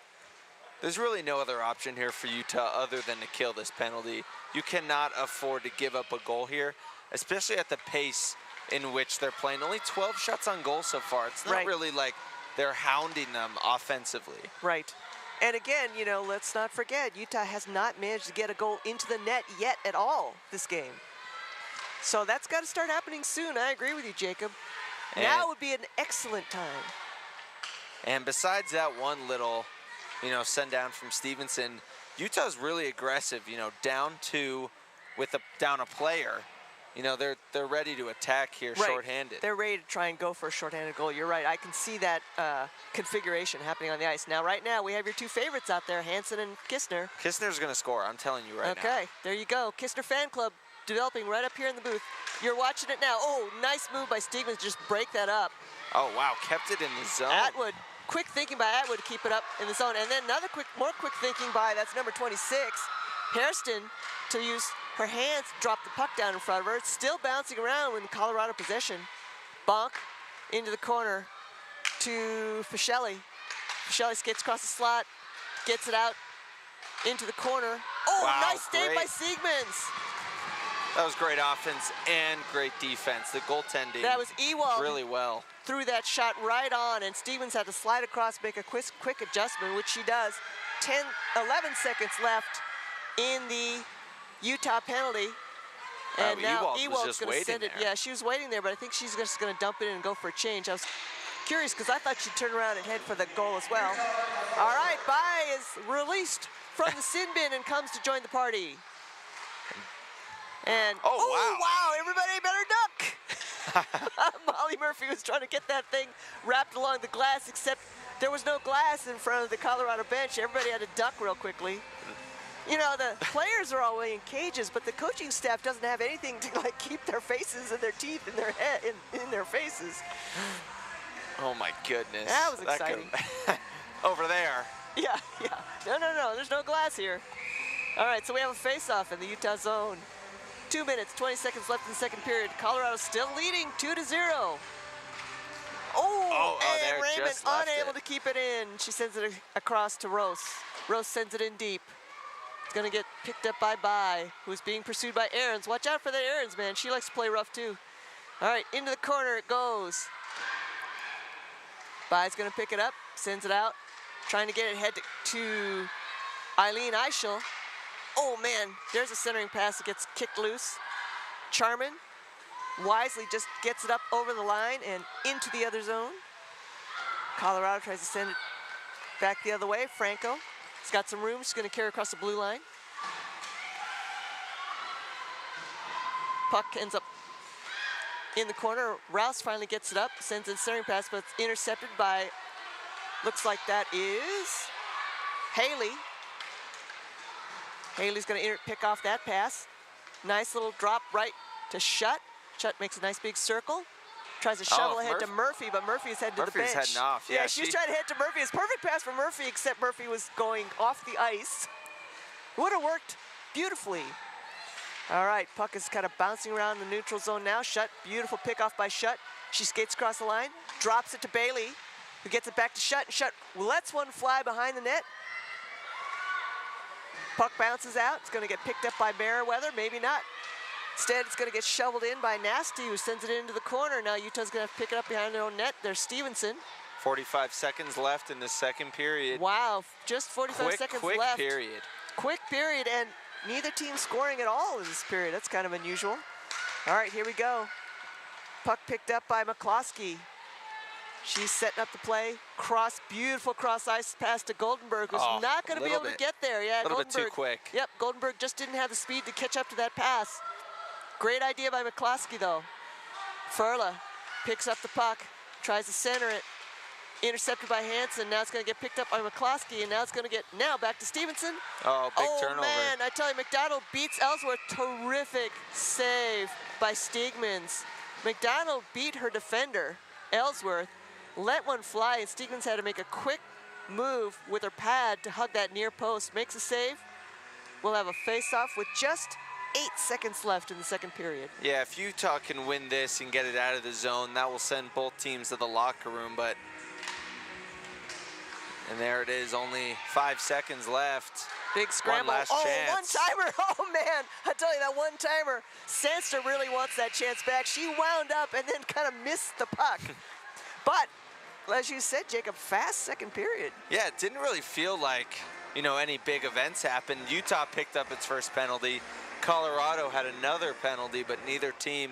There's really no other option here for Utah other than to kill this penalty. You cannot afford to give up a goal here, especially at the pace in which they're playing. Only 12 shots on goal so far. It's not really like they're hounding them offensively. Right. And again, you know, let's not forget, Utah has not managed to get a goal into the net yet at all this game. So that's got to start happening soon. I agree with you, Jacob. And now would be an excellent time. And besides that one little, you know, send down from Stevenson, Utah's really aggressive, you know, down two with down a player. You know, they're ready to attack here shorthanded. They're ready to try and go for a shorthanded goal. You're right. I can see that configuration happening on the ice. Now, right now, we have your two favorites out there, Hansen and Kistner. Kistner's going to score, I'm telling you right now. Okay, there you go. Kistner fan club developing right up here in the booth. You're watching it now. Oh, nice move by Stegman to just break that up. Oh, wow, kept it in the zone. Atwood, quick thinking by Atwood to keep it up in the zone. And then another more quick thinking by, that's number 26, Hairston, to use her hands, drop the puck down in front of her. It's still bouncing around in Colorado possession. Bonk into the corner to Fischelli. Fischelli skates across the slot, gets it out into the corner. Oh, wow, nice save by Siegmans. That was great offense and great defense. The goaltending. That was Ewald. Really well. Threw that shot right on, and Stevens had to slide across, make a quick adjustment, which she does. 11 seconds left in the Utah penalty. And now Ewald's going to send it. Yeah, she was waiting there, but I think she's just going to dump it in and go for a change. I was curious because I thought she'd turn around and head for the goal as well. All right, Bai is released from the sin bin and comes to join the party. And wow, everybody better duck. Molly Murphy was trying to get that thing wrapped along the glass, except there was no glass in front of the Colorado bench. Everybody had to duck real quickly. You know, the players are all in cages, but the coaching staff doesn't have anything to like keep their faces and their teeth in their head in their faces. Oh my goodness. That was exciting. Over there. Yeah. No, there's no glass here. All right, so we have a face-off in the Utah zone. 2 minutes, 20 seconds left in the second period. Colorado's still leading 2-0. And Raymond unable to keep it in. She sends it across to Rose. Rose sends it in deep. It's gonna get picked up by Bai, who's being pursued by Aarons. Watch out for that Aarons, man. She likes to play rough too. All right, into the corner it goes. Bai's gonna pick it up, sends it out, trying to get it head to Eileen Eichel. Oh man, there's a centering pass that gets kicked loose. Charman wisely just gets it up over the line and into the other zone. Colorado tries to send it back the other way. Franco, he's got some room, she's gonna carry across the blue line. Puck ends up in the corner. Rouse finally gets it up, sends a centering pass, but it's intercepted by, looks like that is Haley. Haley's going to pick off that pass. Nice little drop right to Shutt. Shutt makes a nice big circle. Tries to shovel ahead to Murphy, but Murphy is heading to the bench. Murphy's heading off. Yeah, she's trying to head to Murphy. It's perfect pass for Murphy, except Murphy was going off the ice. Would have worked beautifully. All right, puck is kind of bouncing around the neutral zone now. Shutt, beautiful pick off by Shutt. She skates across the line, drops it to Bailey, who gets it back to Shutt, and Shutt lets one fly behind the net. Puck bounces out. It's going to get picked up by Merriweather. Maybe not. Instead, it's going to get shoveled in by Nasty, who sends it into the corner. Now Utah's going to pick it up behind their own net. There's Stevenson. 45 seconds left in the second period. Wow, just 45 seconds left. Quick period. Quick period, and neither team scoring at all in this period. That's kind of unusual. All right, here we go. Puck picked up by McCloskey. She's setting up the play. Beautiful cross ice pass to Goldenberg, who's not going to be able to get there. Yeah, a little bit too quick. Yep, Goldenberg just didn't have the speed to catch up to that pass. Great idea by McCloskey, though. Furla picks up the puck, tries to center it. Intercepted by Hansen. Now it's going to get picked up by McCloskey, and now it's going to get back to Stevenson. Big turnover. Oh man, I tell you, McDonald beats Ellsworth. Terrific save by Stegmans. McDonald beat her defender, Ellsworth, let one fly, and Stegmans had to make a quick move with her pad to hug that near post. Makes a save. will have a face-off with just 8 seconds left in the second period. Yeah, if Utah can win this and get it out of the zone, that will send both teams to the locker room, but... And there it is, only 5 seconds left. Big scramble. One last oh, chance. one-timer. Oh, man. I tell you, that one-timer, Sandster really wants that chance back. She wound up and then kind of missed the puck. But, as you said, Jacob, fast second period. Yeah, it didn't really feel like, you know, any big events happened. Utah picked up its first penalty. Colorado had another penalty, but neither team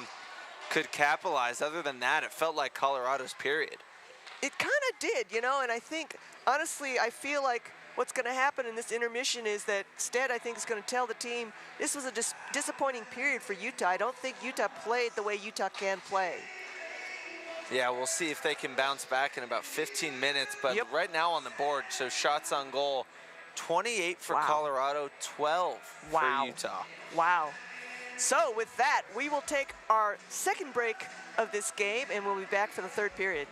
could capitalize. Other than that, it felt like Colorado's period. It kind of did, you know, and I think, honestly, I feel like what's going to happen in this intermission is that Stead, I think, is going to tell the team this was a disappointing period for Utah. I don't think Utah played the way Utah can play. Yeah, we'll see if they can bounce back in about 15 minutes, but right now on the board, so shots on goal, 28 for Colorado, 12 for Utah. Wow. So with that, we will take our second break of this game, and we'll be back for the third period.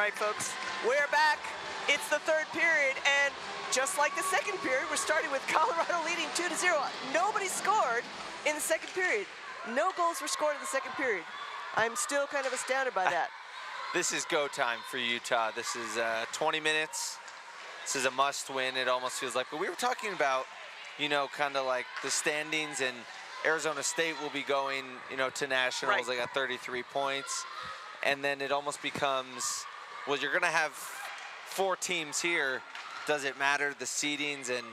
right, folks, we're back. It's the third period, and just like the second period, we're starting with Colorado leading 2-0. Nobody scored in the second period. No goals were scored in the second period. I'm still kind of astounded by that. This is go time for Utah. This is 20 minutes. This is a must win, it almost feels like. But we were talking about, you know, kind of like the standings, and Arizona State will be going, you know, to nationals. Right. They got 33 points. And then it almost becomes, well, you're going to have 4 teams here. Does it matter the seedings? And,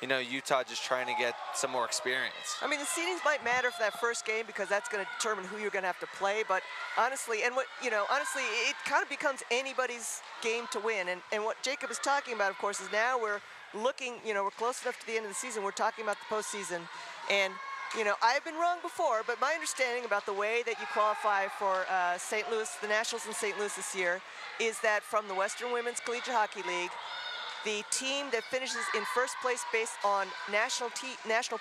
you know, Utah just trying to get some more experience. I mean, the seedings might matter for that first game because that's going to determine who you're going to have to play. But honestly, and what, you know, honestly, it kind of becomes anybody's game to win. And what Jacob is talking about, of course, is now we're looking, you know, we're close enough to the end of the season. We're talking about the postseason. And, you know, I've been wrong before, but my understanding about the way that you qualify for St. Louis, the Nationals in St. Louis this year, is that from the Western Women's Collegiate Hockey League, the team that finishes in first place based on national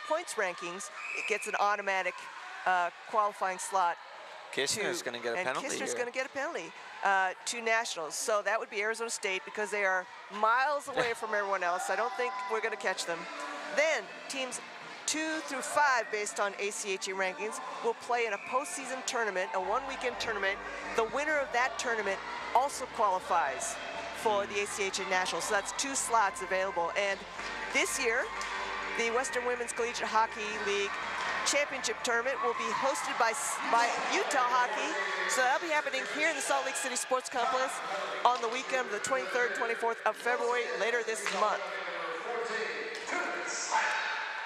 points rankings, it gets an automatic qualifying slot. Kistner's going to get a penalty. Kistner's here. going to get a penalty to Nationals. So that would be Arizona State because they are miles away from everyone else. I don't think we're going to catch them. Then teams 2 through 5, based on ACHA rankings, will play in a postseason tournament, a one-weekend tournament. The winner of that tournament also qualifies for the ACHA Nationals. So that's 2 slots available. And this year, the Western Women's Collegiate Hockey League Championship Tournament will be hosted by Utah Hockey. So that'll be happening here in the Salt Lake City Sports Complex on the weekend of the 23rd and 24th of February, later this month.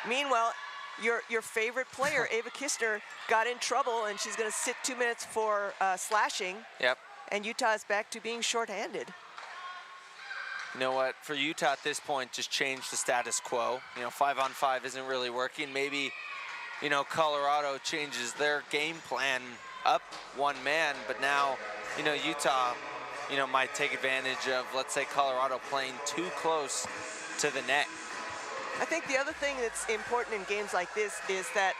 Meanwhile, your favorite player, Ava Kistner, got in trouble, and she's going to sit 2 minutes for slashing. Yep. And Utah is back to being shorthanded. You know what? For Utah at this point, just change the status quo. You know, 5-on-5 isn't really working. Maybe, you know, Colorado changes their game plan up one man, but now, you know, Utah, you know, might take advantage of, let's say, Colorado playing too close to the net. I think the other thing that's important in games like this is that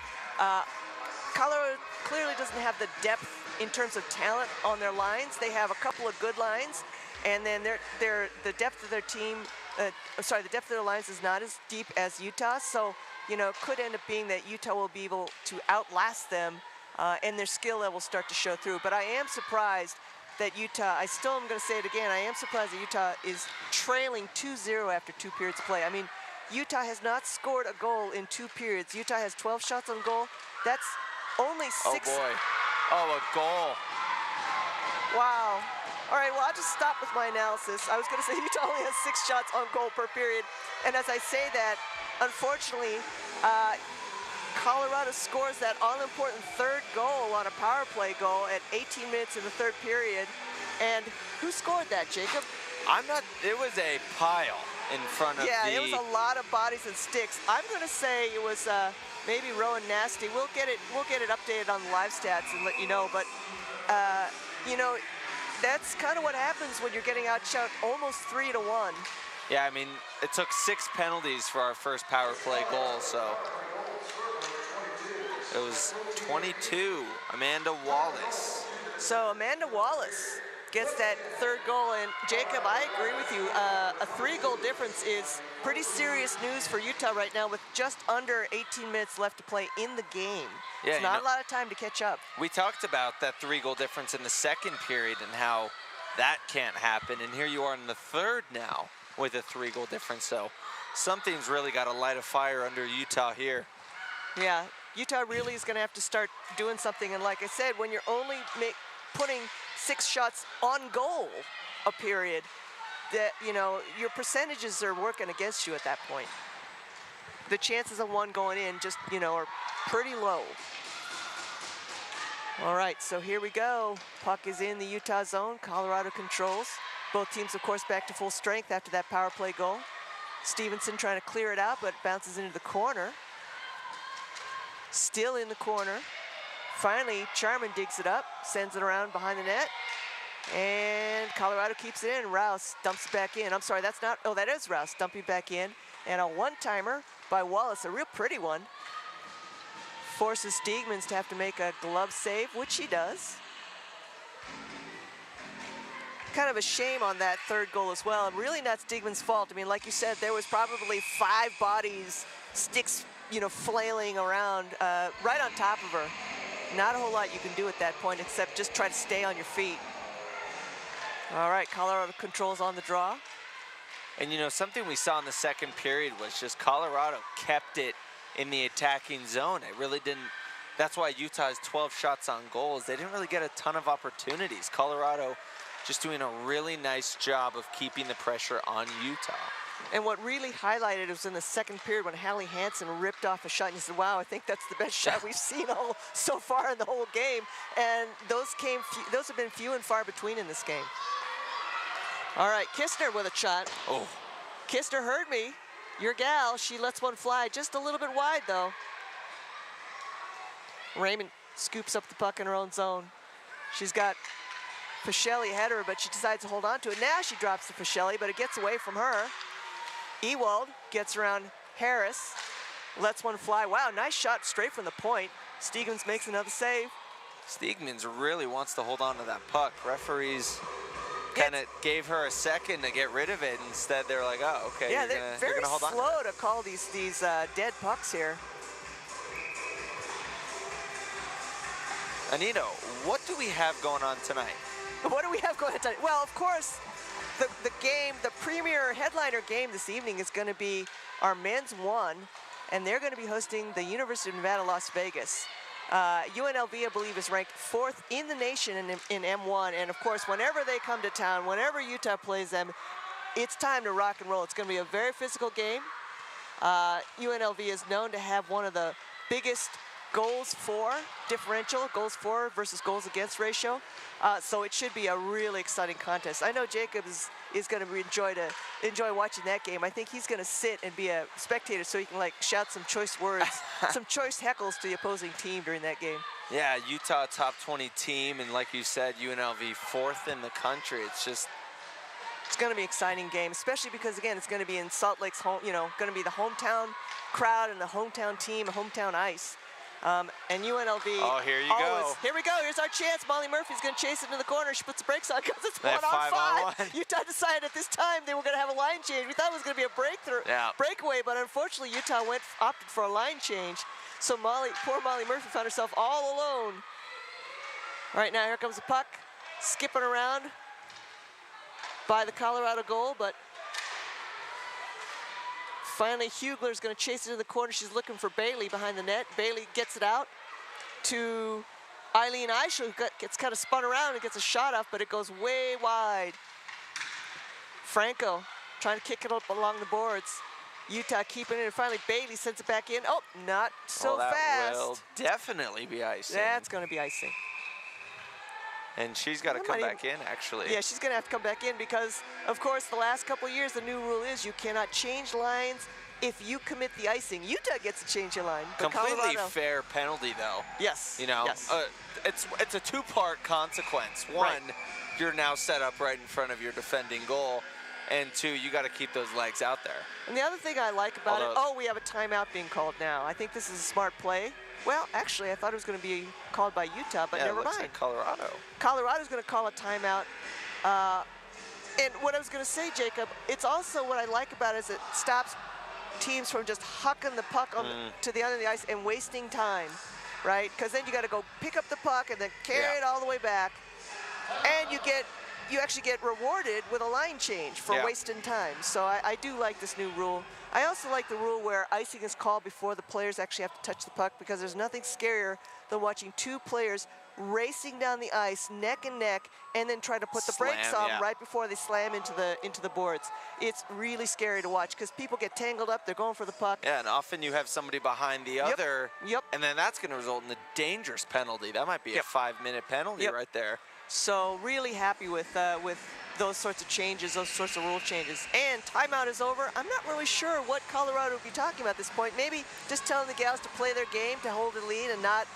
Colorado clearly doesn't have the depth in terms of talent on their lines. They have a couple of good lines, and then the depth of their team, the depth of their lines is not as deep as Utah. So, you know, it could end up being that Utah will be able to outlast them, and their skill level start to show through. But I am surprised that Utah, I still am going to say it again, I am surprised that Utah is trailing 2-0 after 2 periods of play. I mean, Utah has not scored a goal in 2 periods. Utah has 12 shots on goal. That's only 6. Oh, boy. Oh, a goal. Wow. All right, well, I'll just stop with my analysis. I was going to say Utah only has 6 shots on goal per period. And as I say that, unfortunately, Colorado scores that all-important 3rd goal on a power play goal at 18 minutes in the 3rd period. And who scored that, Jacob? It was a pile in front of Yeah, it was a lot of bodies and sticks. I'm going to say it was maybe Rowan Nasty. We'll get it updated on the live stats and let you know. But you know, that's kind of what happens when you're getting outshot almost 3-1. Yeah, I mean, it took 6 penalties for our first power play goal, so it was 22. Amanda Wallace. So Amanda Wallace gets that 3rd goal, and Jacob, I agree with you. A 3-goal difference is pretty serious news for Utah right now with just under 18 minutes left to play in the game. Yeah, it's not a lot of time to catch up. We talked about that 3-goal difference in the 2nd period and how that can't happen, and here you are in the 3rd now with a 3-goal difference, so something's really got to light a fire under Utah here. Yeah, Utah really is going to have to start doing something, and like I said, when you're only putting 6 shots on goal a period, that, you know, your percentages are working against you at that point. The chances of one going in just, you know, are pretty low. All right, so here we go. Puck is in the Utah zone. Colorado controls. Both teams, of course, back to full strength after that power play goal. Stevenson trying to clear it out, but bounces into the corner. Still in the corner. Finally, Charman digs it up, sends it around behind the net, and Colorado keeps it in. Rouse dumps it back in. I'm sorry, that's not, oh, that is Rouse dumping back in. And a one-timer by Wallace, a real pretty one. Forces Steegmans to have to make a glove save, which he does. kind of a shame on that third goal as well. And really not Stigman's fault. I mean, like you said, there was probably 5 bodies, sticks, you know, flailing around right on top of her. Not a whole lot you can do at that point except just try to stay on your feet. All right, Colorado controls on the draw. And you know, something we saw in the second period was just Colorado kept it in the attacking zone. It really didn't. That's why Utah has 12 shots on goals. They didn't really get a ton of opportunities. Colorado just doing a really nice job of keeping the pressure on Utah. And what really highlighted was in the second period when Hallie Hansen ripped off a shot, and you said, wow, I think that's the best shot we've seen so far in the whole game. And those have been few and far between in this game. All right, Kistner with a shot. Oh. Kistner heard me. Your gal, she lets one fly just a little bit wide, though. Raymond scoops up the puck in her own zone. She's got Fischelli ahead of her, but she decides to hold on to it. Now she drops to Fischelli, but it gets away from her. Ewald gets around Harris, lets one fly. Wow, nice shot straight from the point. Steegmans makes another save. Steegmans really wants to hold on to that puck. Referees kind of gave her a second to get rid of it. Instead, they're like, oh, okay, yeah, you're gonna hold on. Very slow to call these dead pucks here. Anito, what do we have going on tonight? What do we have going on tonight? Well, of course, the game, the premier headliner game this evening is going to be our men's 1, and they're going to be hosting the University of Nevada, Las Vegas. UNLV, I believe, is ranked 4th in the nation in M1, and of course, whenever they come to town, whenever Utah plays them, it's time to rock and roll. It's going to be a very physical game. UNLV is known to have one of the biggest goals for differential, goals for versus goals against ratio. So it should be a really exciting contest. I know Jacob is going to enjoy watching that game. I think he's going to sit and be a spectator so he can like shout some choice words, some choice heckles to the opposing team during that game. Yeah, Utah top 20 team, and like you said, UNLV 4th in the country. It's going to be an exciting game, especially because, again, it's going to be in Salt Lake's home, you know, going to be the hometown crowd and the hometown team, hometown ice. And UNLV. Oh, here you go. Here we go. Here's our chance. Molly Murphy's going to chase it into the corner. She puts the brakes on because it's 1-on-5. Utah decided at this time they were going to have a line change. We thought it was going to be a breakaway, but unfortunately Utah opted for a line change. So poor Molly Murphy found herself all alone. All right, now here comes the puck, skipping around by the Colorado goal, but finally, Hugler's going to chase it in the corner. She's looking for Bailey behind the net. Bailey gets it out to Eileen Eichel, who gets kind of spun around and gets a shot off, but it goes way wide. Franco trying to kick it up along the boards. Utah keeping it, and finally Bailey sends it back in. Oh, not so fast. That will definitely be icing. That's going to be icing. And she's got to come back in, actually. Yeah, she's going to have to come back in because, of course, the last couple of years, the new rule is you cannot change lines if you commit the icing. Utah gets to change your line. Completely fair penalty, though. Yes. You know, yes. It's a 2-part consequence. One, you're now set up right in front of your defending goal. And 2, you got to keep those legs out there. And the other thing I like about it, we have a timeout being called now. I think this is a smart play. Well, actually, I thought it was going to be called by Utah, but never mind. Like Colorado. Colorado's going to call a timeout. And what I was going to say, Jacob, it's also what I like about it is it stops teams from just hucking the puck to the other end of the ice and wasting time, right? Because then you got to go pick up the puck and then carry it all the way back, and you actually get rewarded with a line change for wasting time. So I do like this new rule. I also like the rule where icing is called before the players actually have to touch the puck, because there's nothing scarier than watching 2 players racing down the ice neck and neck and then try to put the brakes on right before they slam into the boards. It's really scary to watch because people get tangled up, they're going for the puck. Yeah, and often you have somebody behind the other, and then that's going to result in a dangerous penalty. That might be a 5-minute penalty right there. So really happy with those sorts of changes, those sorts of rule changes. And timeout is over. I'm not really sure what Colorado would be talking about at this point. Maybe just telling the gals to play their game, to hold the lead and not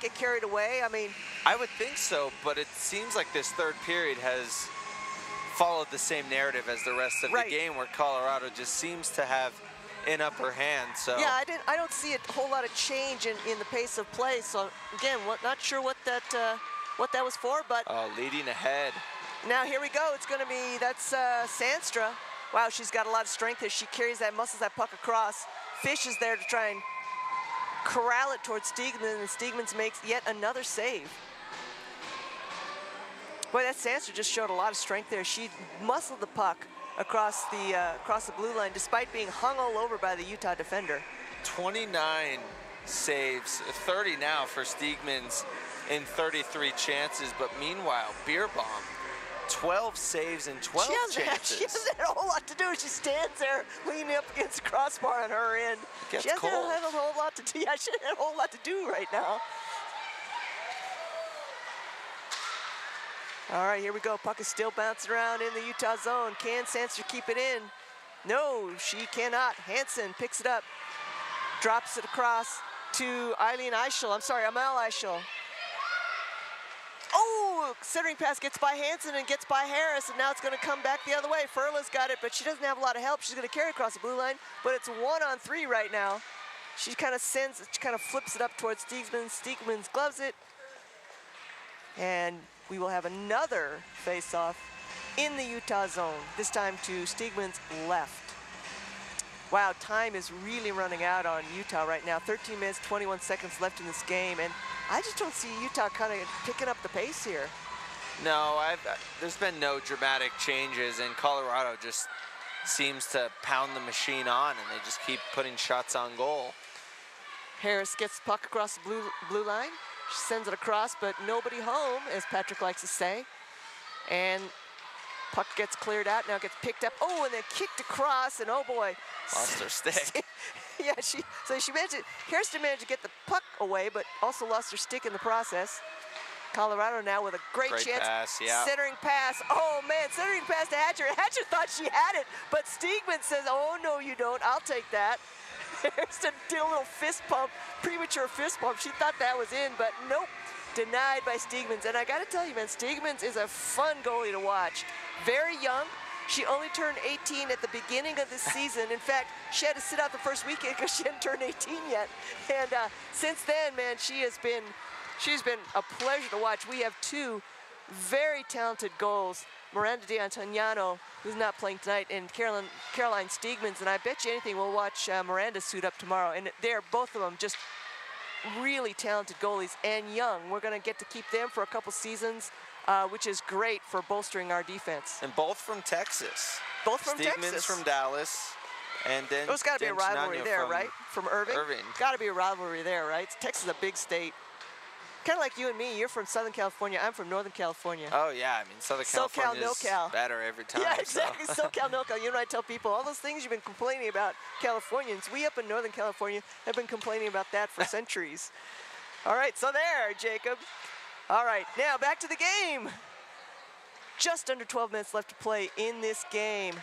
get carried away. I mean, I would think so, but it seems like this third period has followed the same narrative as the rest of the game, where Colorado just seems to have an upper hand. So yeah, I don't see a whole lot of change in the pace of play. So again, not sure what that was for, but leading ahead. Now here we go. It's going to be, that's Sandstra. Wow, she's got a lot of strength here. She carries that, muscles that puck across. Fish is there to try and corral it towards Steegman, and Steegman makes yet another save. Boy, that Sandstra just showed a lot of strength there. She muscled the puck across the blue line despite being hung all over by the Utah defender. 29 saves, 30 now for Steegman's in 33 chances, but meanwhile, Beerbaum, 12 saves and 12 chances. She doesn't have a whole lot to do. She stands there leaning up against the crossbar on her end. Gets she doesn't cold. have a whole lot to do. Yeah, she doesn't have a whole lot to do right now. All right, here we go. Puck is still bouncing around in the Utah zone. Can Sandstra keep it in? No, she cannot. Hansen picks it up, drops it across to Amel Eichel. Oh, centering pass gets by Hansen and gets by Harris, and now it's going to come back the other way. Furla's got it, but she doesn't have a lot of help. She's going to carry it across the blue line, but it's 1-on-3 right now. She kind of flips it up towards Steegman. Steegman gloves it, and we will have another face-off in the Utah zone, this time to Steegman's left. Wow, time is really running out on Utah right now. 13 minutes, 21 seconds left in this game, and I just don't see Utah kind of picking up the pace here. No, there's been no dramatic changes, and Colorado just seems to pound the machine on, and they just keep putting shots on goal. Harris gets the puck across the blue line. She sends it across, but nobody home, as Patrick likes to say. And puck gets cleared out, now gets picked up. Oh, and then kicked across, and oh boy. Lost her stick. Yeah, Harris managed to get the puck away, but also lost her stick in the process. Colorado now with a great chance. Pass, yeah. Centering pass. Oh man, centering pass to Hatcher. Hatcher thought she had it, but Steegman says, oh no you don't, I'll take that. Harrison did a little fist pump, premature fist pump. She thought that was in, but nope. Denied by Steegmans. And I gotta tell you, man, Steegmans is a fun goalie to watch. Very young. She only turned 18 at the beginning of this season. In fact, she had to sit out the first weekend because she hadn't turned 18 yet. And since then, man, she's been a pleasure to watch. We have two very talented goals. Miranda D'Antoniano, who's not playing tonight, and Caroline Steegmans. And I bet you anything we'll watch Miranda suit up tomorrow. And they're both of them just really talented goalies and young. We're going to get to keep them for a couple seasons, which is great for bolstering our defense. And both from Texas. Both from Steegman's Texas. from Dallas. And then there's got to be a rivalry there, right? From Irving? Irving. Got to be a rivalry there, right? Texas is a big state. Kind of like you and me. You're from Southern California. I'm from Northern California. Oh, yeah. I mean, Southern California is better every time. Yeah, exactly. So. SoCal, NoCal. You know, I tell people all those things you've been complaining about, Californians. We up in Northern California have been complaining about that for centuries. All right, so there, Jacob. All right, now back to the game. Just under 12 minutes left to play in this game.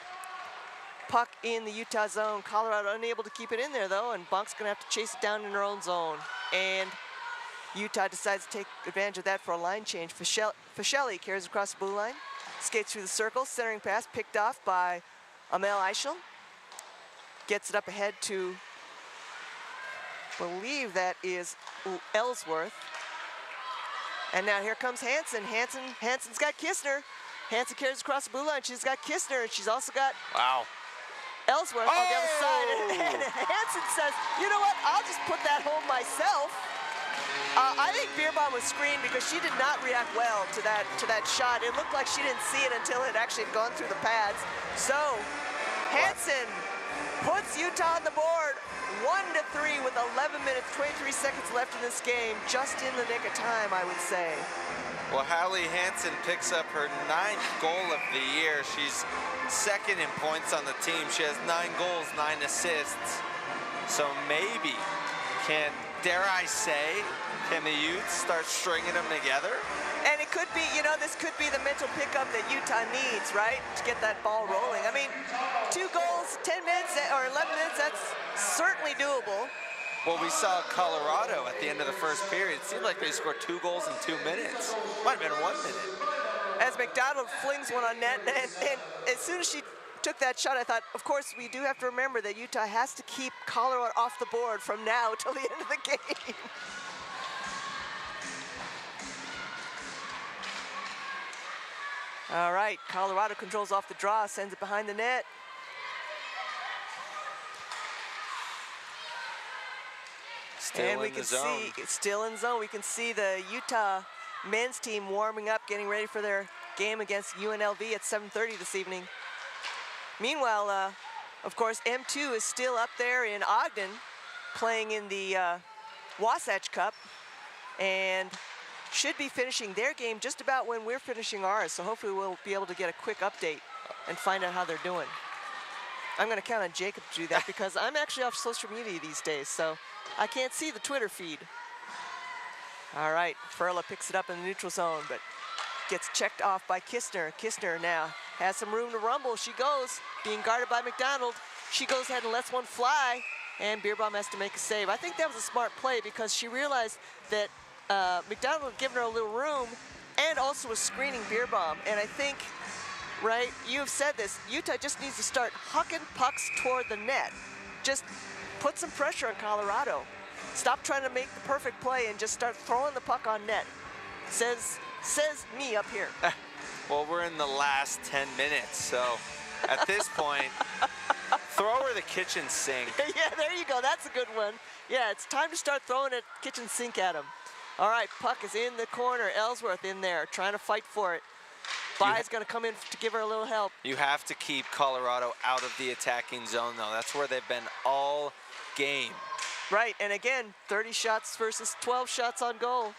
Puck in the Utah zone. Colorado unable to keep it in there, though, and Bunk's going to have to chase it down in her own zone. And Utah decides to take advantage of that for a line change. Fischelli carries across the blue line, skates through the circle, centering pass picked off by Amel Eichel. Gets it up ahead to, I believe that is Ellsworth. And now here comes Hansen. Hansen's got Kistner. Hansen carries across the blue line. She's got Kistner, and she's also got Ellsworth on the other side. And Hansen says, you know what, I'll just put that home myself. I think Beerbaum was screened because she did not react well to that shot. It looked like she didn't see it until it actually had gone through the pads. So Hansen puts Utah on the board, 1-3 with 11 minutes, 23 seconds left in this game. Just in the nick of time, I would say. Well, Hallie Hansen picks up her 9th goal of the year. She's second in points on the team. She has 9 goals, 9 assists. So maybe dare I say, can the Utes start stringing them together? And it could be, you know, this could be the mental pickup that Utah needs, right? To get that ball rolling. I mean, 2 goals, 10 minutes or 11 minutes, that's certainly doable. Well, we saw Colorado at the end of the first period. It seemed like they scored 2 goals in 2 minutes. Might have been 1 minute. As McDonald flings one on net, and as soon as she took that shot, I thought, of course, we do have to remember that Utah has to keep Colorado off the board from now till the end of the game. All right, Colorado controls off the draw, sends it behind the net. Still and we in can the zone. see, it's still in zone. We can see the Utah men's team warming up, getting ready for their game against UNLV at 7:30 this evening. Meanwhile, of course, M2 is still up there in Ogden playing in the Wasatch Cup and should be finishing their game just about when we're finishing ours. So hopefully we'll be able to get a quick update and find out how they're doing. I'm going to count on Jacob to do that because I'm actually off social media these days, so I can't see the Twitter feed. All right, Furla picks it up in the neutral zone, but gets checked off by Kistner. Kistner now has some room to rumble. She goes, being guarded by McDonald. She goes ahead and lets one fly, and Beerbaum has to make a save. I think that was a smart play because she realized that McDonald had given her a little room and also was screening Beerbaum. And I think, right, you have said this, Utah just needs to start hucking pucks toward the net. Just put some pressure on Colorado. Stop trying to make the perfect play and just start throwing the puck on net. Says me up here. Well, we're in the last 10 minutes, so at this point, throw her the kitchen sink. Yeah, there you go. That's a good one. Yeah, it's time to start throwing a kitchen sink at him. All right, puck is in the corner. Ellsworth in there, trying to fight for it. Bai's going to come in to give her a little help. You have to keep Colorado out of the attacking zone, though. That's where they've been all game. Right, and again, 30 shots versus 12 shots on goal.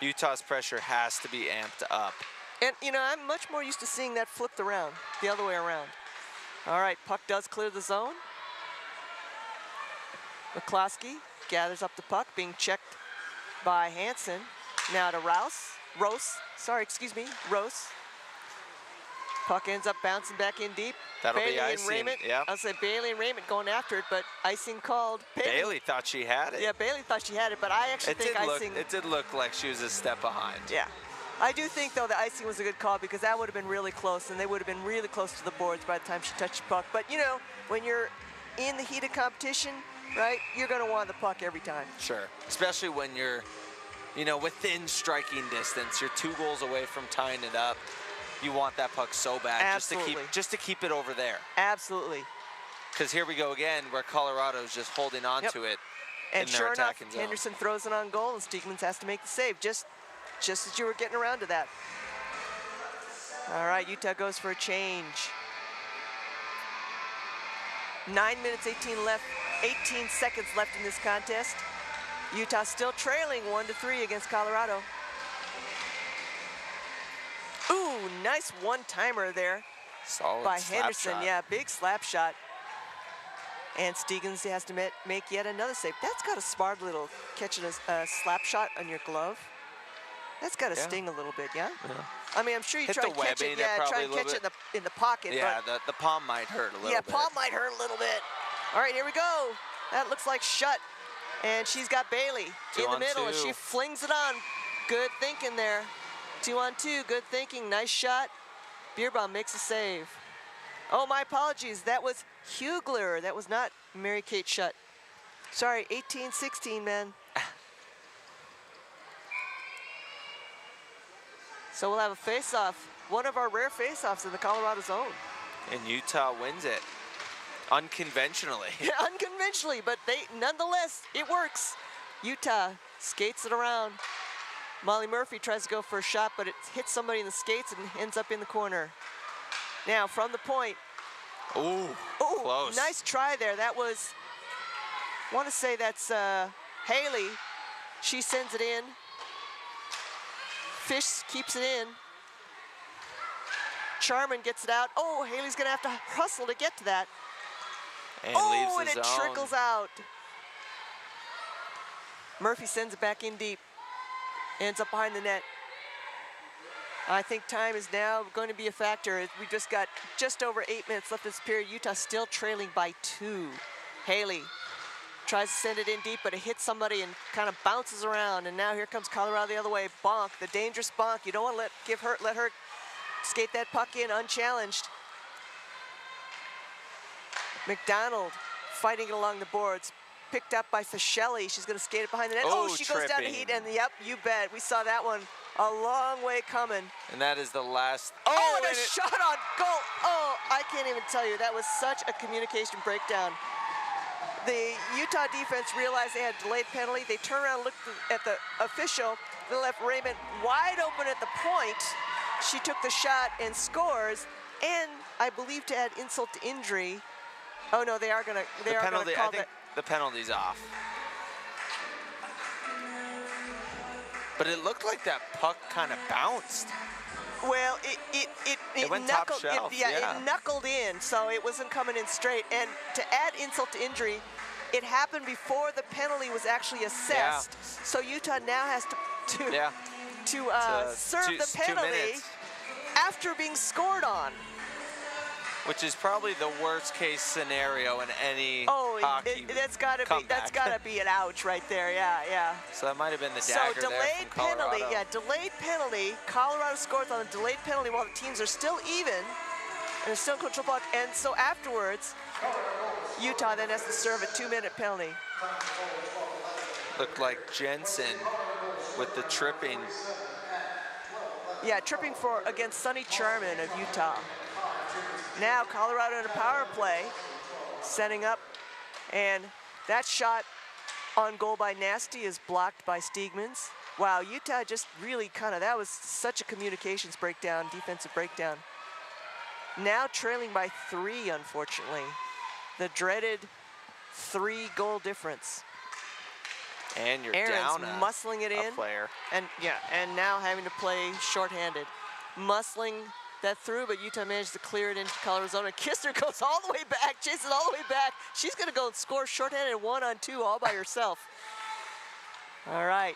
Utah's pressure has to be amped up. And, you know, I'm much more used to seeing that flipped around, the other way around. All right, puck does clear the zone. McCloskey gathers up the puck, being checked by Hansen. Now to Rose. Puck ends up bouncing back in deep. That'll Bailey be and icing, Raymond. yeah. I'll say Bailey and Raymond going after it, but icing called. Bailey thought she had it. Yeah, Bailey thought she had it, but I actually think icing. It did look like she was a step behind. Yeah. I do think, though, the icing was a good call because that would have been really close, and they would have been really close to the boards by the time she touched the puck. But, you know, when you're in the heat of competition, right, you're going to want the puck every time. Sure, especially when you're, you know, within striking distance. You're 2 goals away from tying it up. You want that puck so bad. Absolutely. Just to keep it over there. Absolutely. Because here we go again, where Colorado's just holding on to it and in their sure enough, attacking zone. Henderson throws it on goal, and Steegmans has to make the save, just as you were getting around to that. All right, Utah goes for a change. 9 minutes, 18 seconds left in this contest. Utah still trailing 1-3 against Colorado. Ooh, nice one-timer there. Solid by slap Henderson. shot. Yeah, big slap shot. And Steegans has to make yet another save. That's got a smart little catching a slap shot on your glove. That's got to sting a little bit, yeah? I mean, I'm sure you Hit try the and catch it. webbing, Yeah, probably try and a little catch it in the pocket. Yeah, but the palm might hurt a little bit. yeah, palm might hurt a little bit. All right, here we go. That looks like Shutt. And she's got Bailey in the middle, and she flings it on. Good thinking there. 2-on-2, good thinking, nice shot. Beerbaum makes a save. Oh, my apologies, that was Hugler. That was not Mary Kate Shutt. Sorry, 18-16, man. So we'll have a face-off, one of our rare face-offs in the Colorado zone. And Utah wins it. Unconventionally. Yeah, unconventionally, but nonetheless, it works. Utah skates it around. Molly Murphy tries to go for a shot, but it hits somebody in the skates and ends up in the corner. Now, from the point. Ooh, close. Nice try there. That was, I want to say that's Haley. She sends it in. Fish keeps it in. Charman gets it out. Oh, Haley's going to have to hustle to get to that. And oh, leaves and the it zone. trickles out. Murphy sends it back in deep. Ends up behind the net. I think time is now going to be a factor. We just got just over 8 minutes left in this period. Utah still trailing by 2. Haley tries to send it in deep, but it hits somebody and kind of bounces around. And now here comes Colorado the other way. Bonk, the dangerous Bonk. You don't want to let her skate that puck in unchallenged. McDonald fighting it along the boards. Picked up by Fischelli. She's going to skate it behind the net. Oh, she goes down to heat, and yep, you bet. We saw that one A long way coming. And that is the last. Oh, and a and it- shot on goal. Oh, I can't even tell you. That was such a communication breakdown. The Utah defense realized they had delayed penalty. They turned around and looked at the official. They left Raymond wide open at the point. She took the shot and scores. And I believe to add insult to injury. Oh no, they are gonna the penalty, call I think the penalty's off. But it looked like that puck kind of bounced. Well, it went top knuckled, shelf, yeah. it knuckled in, so it wasn't coming in straight. And to add insult to injury, it happened before the penalty was actually assessed. So Utah now has to serve the 2 penalty minutes. after being scored on. Which is probably the worst case scenario in any hockey that's gotta comeback. be an ouch right there. Yeah. So that might have been the So dagger there delayed from Colorado. penalty, delayed penalty. Colorado scores on a delayed penalty while the teams are still even and it's still in control puck. And so afterwards, Utah then has to serve a 2-minute penalty. Looked like Jensen with the tripping. Yeah, tripping against Sonny Charman of Utah. Now Colorado in a power play, setting up, and that shot on goal by Nasty is blocked by Steegmans. Wow, Utah just really that was such a communications breakdown, defensive breakdown. Now trailing by 3, unfortunately. The dreaded 3-goal difference. And you're Aaron's down muscling it in. player. And now having to play shorthanded. Muscling that through, but Utah managed to clear it into Colorado. Kistner goes all the way back, chases all the way back. She's gonna go and score shorthanded 1-on-2 all by herself. All right.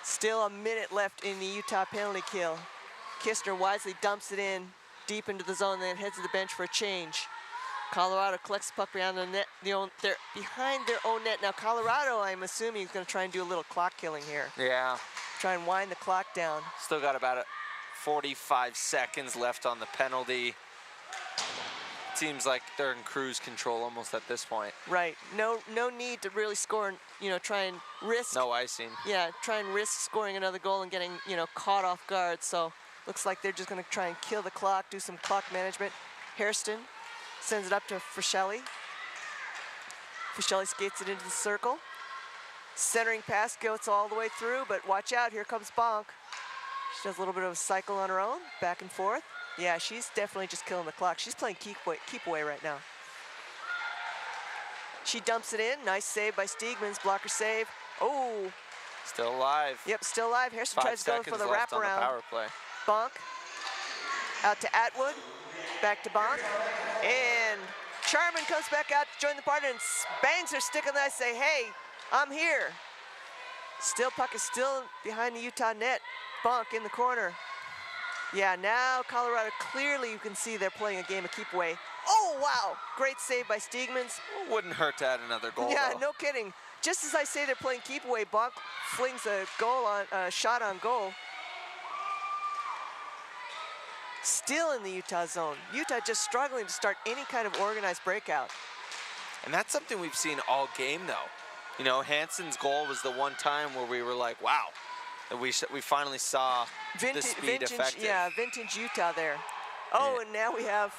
Still a minute left in the Utah penalty kill. Kistner wisely dumps it in deep into the zone, and then heads to the bench for a change. Colorado collects the puck behind the net. They're behind their own net. Now Colorado, I'm assuming, is gonna try and do a little clock killing here. Yeah. Try and wind the clock down. Still got about 45 seconds left on the penalty. Seems like they're in cruise control almost at this point. Right. No need to really score and, try and risk. No icing. Yeah, try and risk scoring another goal and getting, caught off guard. So looks like they're just going to try and kill the clock, do some clock management. Hairston sends it up to Frischelli. Frischelli skates it into the circle. Centering pass goes all the way through, but watch out, here comes Bonk. She does a little bit of a cycle on her own, back and forth. Yeah, she's definitely just killing the clock. She's playing keep away right now. She dumps it in. Nice save by Steegmans, blocker save. Oh. Still alive. Yep, still alive. Hairston tries to go for the wraparound. On the power play. Bonk. Out to Atwood. Back to Bonk. And Charman comes back out to join the party and bangs her stick on the ice, say, hey, I'm here. Puck is still behind the Utah net. Bonk in the corner. Yeah, now Colorado, clearly you can see they're playing a game of keep away. Oh, wow. Great save by Steegmans. Wouldn't hurt to add another goal, Yeah, though. no kidding. Just as I say they're playing keep away, Bonk flings a shot on goal. Still in the Utah zone. Utah just struggling to start any kind of organized breakout. And that's something we've seen all game, though. Hansen's goal was the one time where we were like, wow. We finally saw the speed effective. Yeah, vintage Utah there. Oh, Yeah. And now we have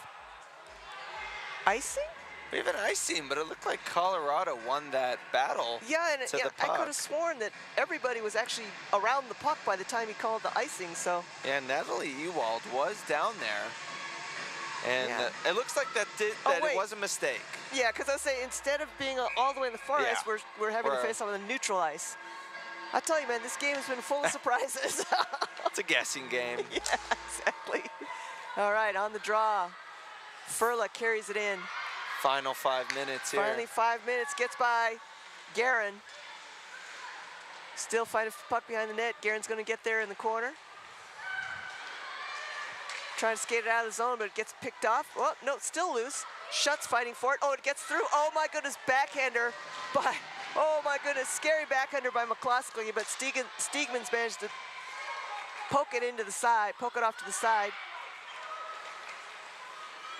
icing? We have an icing, but it looked like Colorado won that battle. Yeah, and to the I puck. could have sworn that everybody was actually around the puck by the time he called the icing, so. Yeah, Natalie Ewald was down there. And Yeah. it looks like that wait. it was a mistake. Yeah, because I was saying, instead of being all the way in the far Yeah. ice, we're having to We're- face off on the neutral ice. I tell you, man, this game has been full of surprises. It's a guessing game. Yeah, exactly. All right, on the draw. Furla carries it in. Final 5 minutes here. Finally, 5 minutes, gets by Guerin. Still fighting for the puck behind the net. Guerin's gonna get there in the corner. Trying to skate it out of the zone, but it gets picked off. Well, no, still loose. Shutt's fighting for it. Oh, it gets through. Oh my goodness, backhander by, oh my goodness, scary backhander by McCloskey, but Steegmans managed to poke it off to the side.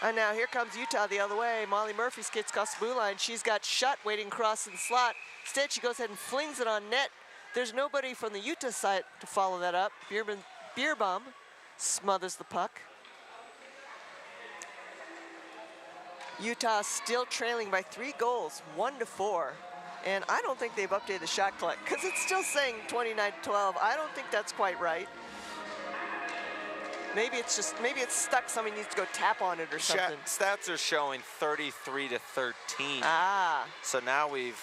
And now here comes Utah the other way. Molly Murphy skates across the blue line. She's got Shutt waiting across in the slot. Instead, she goes ahead and flings it on net. there's nobody from the Utah side to follow that up. Beerbaum smothers the puck. Utah still trailing by 3 goals, 1-4. And I don't think they've updated the shot clock because it's still saying 29-12. I don't think that's quite right. Maybe it's stuck. Somebody needs to go tap on it or something. Stats are showing 33-13. Ah. So now we've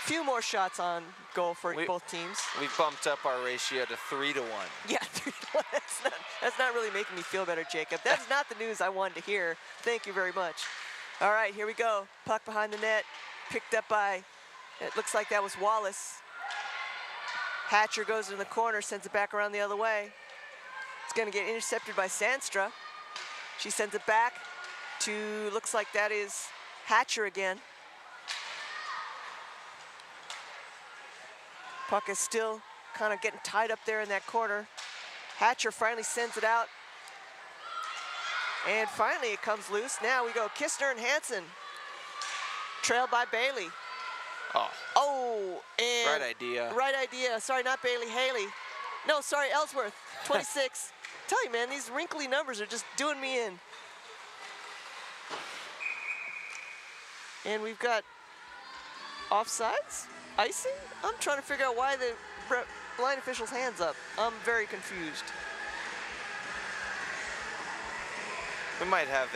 Few more shots on goal for both teams. We've bumped up our ratio to 3-1. Yeah, 3-1. That's not really making me feel better, Jacob. That's not the news I wanted to hear. Thank you very much. All right, here we go. Puck behind the net, picked up by, it looks like that was Wallace. Hatcher goes in the corner, sends it back around the other way. It's going to get intercepted by Sandstra. She sends it back to, looks like that is Hatcher again. Puck is still kind of getting tied up there in that corner. Hatcher finally sends it out. And finally it comes loose. Now we go Kistner and Hansen. Trailed by Bailey. Oh, and Right idea. Right idea. Sorry, not Bailey, Haley. No, sorry, Ellsworth, 26. Tell you, man, these wrinkly numbers are just doing me in. And we've got offsides? Icing? I'm trying to figure out why the line official's hands up. I'm very confused. We might have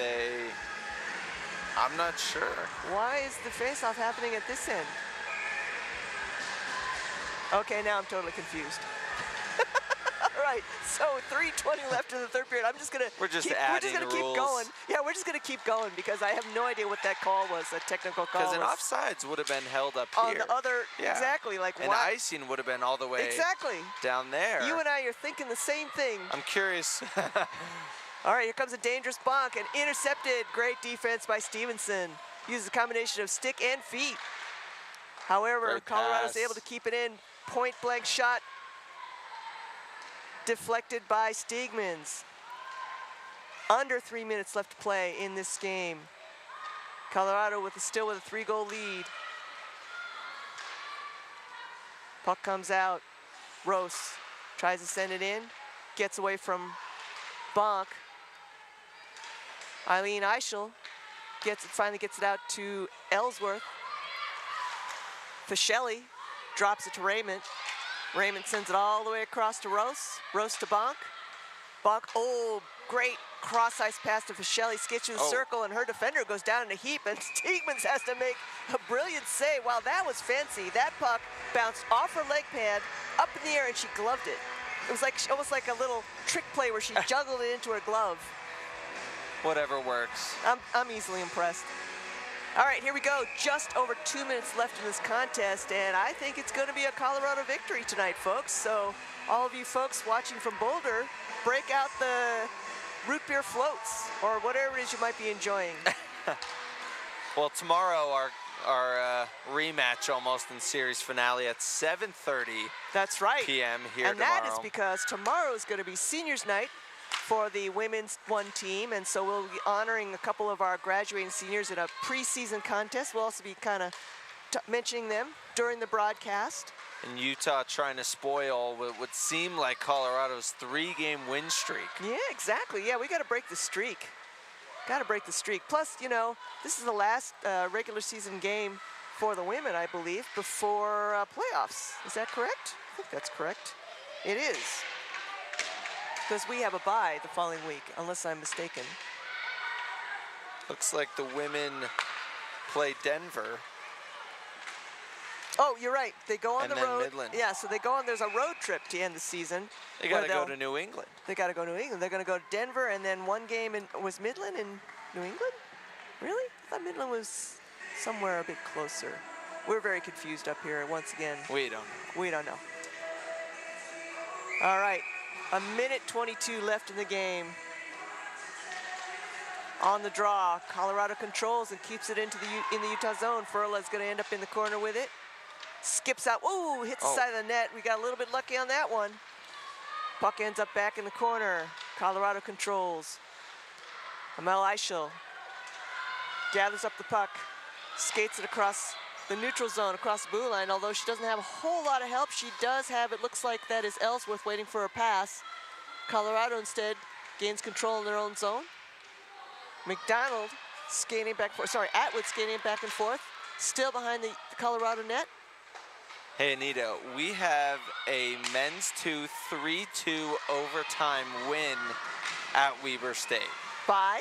I'm not sure. Why is the face-off happening at this end? Okay, now I'm totally confused. All right, so 3:20 left in the third period. We're just keep going. Yeah, we're just gonna keep going because I have no idea what that call was, that technical call was. Because an offsides would have been held up on here. the other, Yeah. exactly, like and why? icing would have been all the way Exactly. down there. You and I are thinking the same thing. I'm curious. All right, here comes a dangerous bonk and intercepted. Great defense by Stevenson. Uses a combination of stick and feet. However, Great Colorado's pass. able to keep it in. Point blank shot deflected by Steegmans. Under 3 minutes left to play in this game. Colorado still with a 3-goal lead. Puck comes out. Rose tries to send it in. Gets away from Bonk. Eileen Eichel finally gets it out to Ellsworth. Fischelli drops it to Raymond. Raymond sends it all the way across to Rose. Rose to Bonk. Bonk, oh, great cross-ice pass to Fischelli. Skids through the circle, and her defender goes down in a heap, and Steegmans has to make a brilliant save. Wow, that was fancy. That puck bounced off her leg pad, up in the air, and she gloved it. It was like almost like a little trick play where she juggled it into her glove. Whatever works. I'm easily impressed. All right, here we go. Just over 2 minutes left in this contest, and I think it's going to be a Colorado victory tonight, folks. So all of you folks watching from Boulder, break out the root beer floats or whatever it is you might be enjoying. Well, tomorrow our rematch almost in series finale at 7:30. That's right. p.m. here and tomorrow. And that is because tomorrow is going to be seniors night for the women's one team, and so we'll be honoring a couple of our graduating seniors in a preseason contest. We'll also be kind of mentioning them during the broadcast. And Utah trying to spoil what would seem like Colorado's 3-game win streak. Yeah, exactly. Yeah, we got to break the streak. Got to break the streak. Plus, you know, this is the last regular season game for the women, I believe, before playoffs. Is that correct? I think that's correct. It is. Because we have a bye the following week, unless I'm mistaken. Looks like the women play Denver. Oh, you're right. They go on and the then road. Midland. Yeah, so they go on. There's a road trip to end the season. They got to go to New England. They got to go to New England. They're going to go to Denver, and then one game was Midland in New England? Really? I thought Midland was somewhere a bit closer. We're very confused up here once again. We don't. We don't know. All right. 1:22 left in the game. On the draw, Colorado controls and keeps it in the Utah zone. Furla's going to end up in the corner with it. Skips out. Ooh, hits the side of the net. We got a little bit lucky on that one. Puck ends up back in the corner. Colorado controls. Amel Eichel gathers up the puck, skates it across the neutral zone across the blue line. Although she doesn't have a whole lot of help, she does have, it looks like that is Ellsworth waiting for a pass. Colorado instead gains control in their own zone. McDonald skating back, Atwood skating back and forth, still behind the Colorado net. Hey, Anita, we have a men's 2 3-2 overtime win at Weber State. By?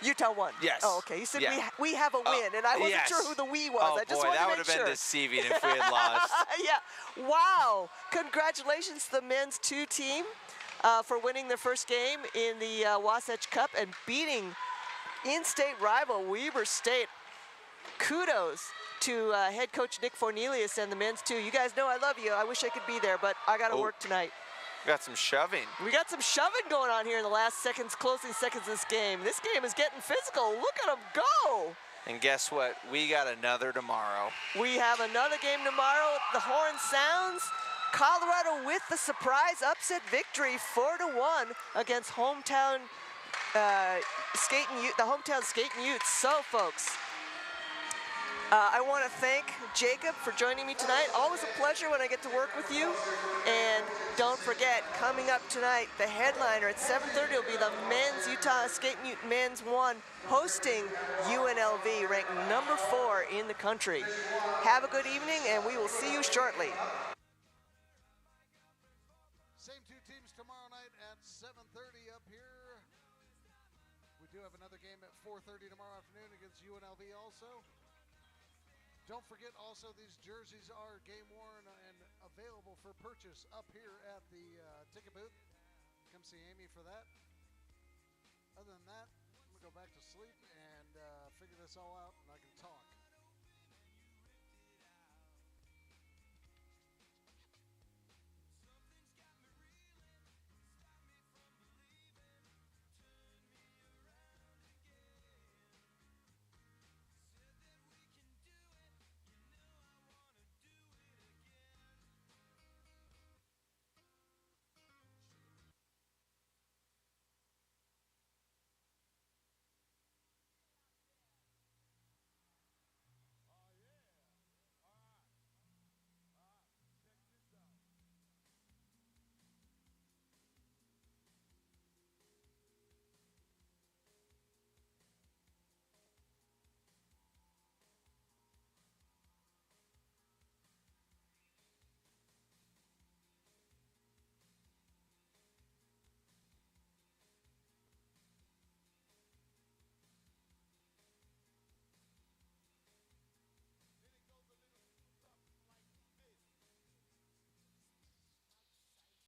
Utah won. Yes. Oh, okay. You said Yeah. we have a win, and I wasn't yes. sure who the we was. Oh, I just boy, wanted that to would make have sure. been deceiving if we had lost. Yeah. Wow. Congratulations to the men's 2 team for winning their first game in the Wasatch Cup and beating in-state rival Weber State. Kudos to head coach Nick Fornelius and the men's 2. You guys know I love you. I wish I could be there, but I got to work tonight. We got some shoving. We got some shoving going on here in the last seconds, closing seconds of this game. This game is getting physical. Look at them go. And guess what? We got another tomorrow. We have another game tomorrow. The horn sounds. Colorado with the surprise upset victory, 4-1 against hometown the hometown skating Utes. So, folks, I want to thank Jacob for joining me tonight. Always a pleasure when I get to work with you. And don't forget, coming up tonight, the headliner at 7:30 will be the men's Utah Skating Ute Men's 1 hosting UNLV, ranked number 4 in the country. Have a good evening, and we will see you shortly. Same 2 teams tomorrow night at 7:30 up here. We do have another game at 4:30 tomorrow afternoon against UNLV also. Don't forget also these jerseys are game worn and available for purchase up here at the ticket booth. Come see Amy for that. Other than that, I'm going to go back to sleep and figure this all out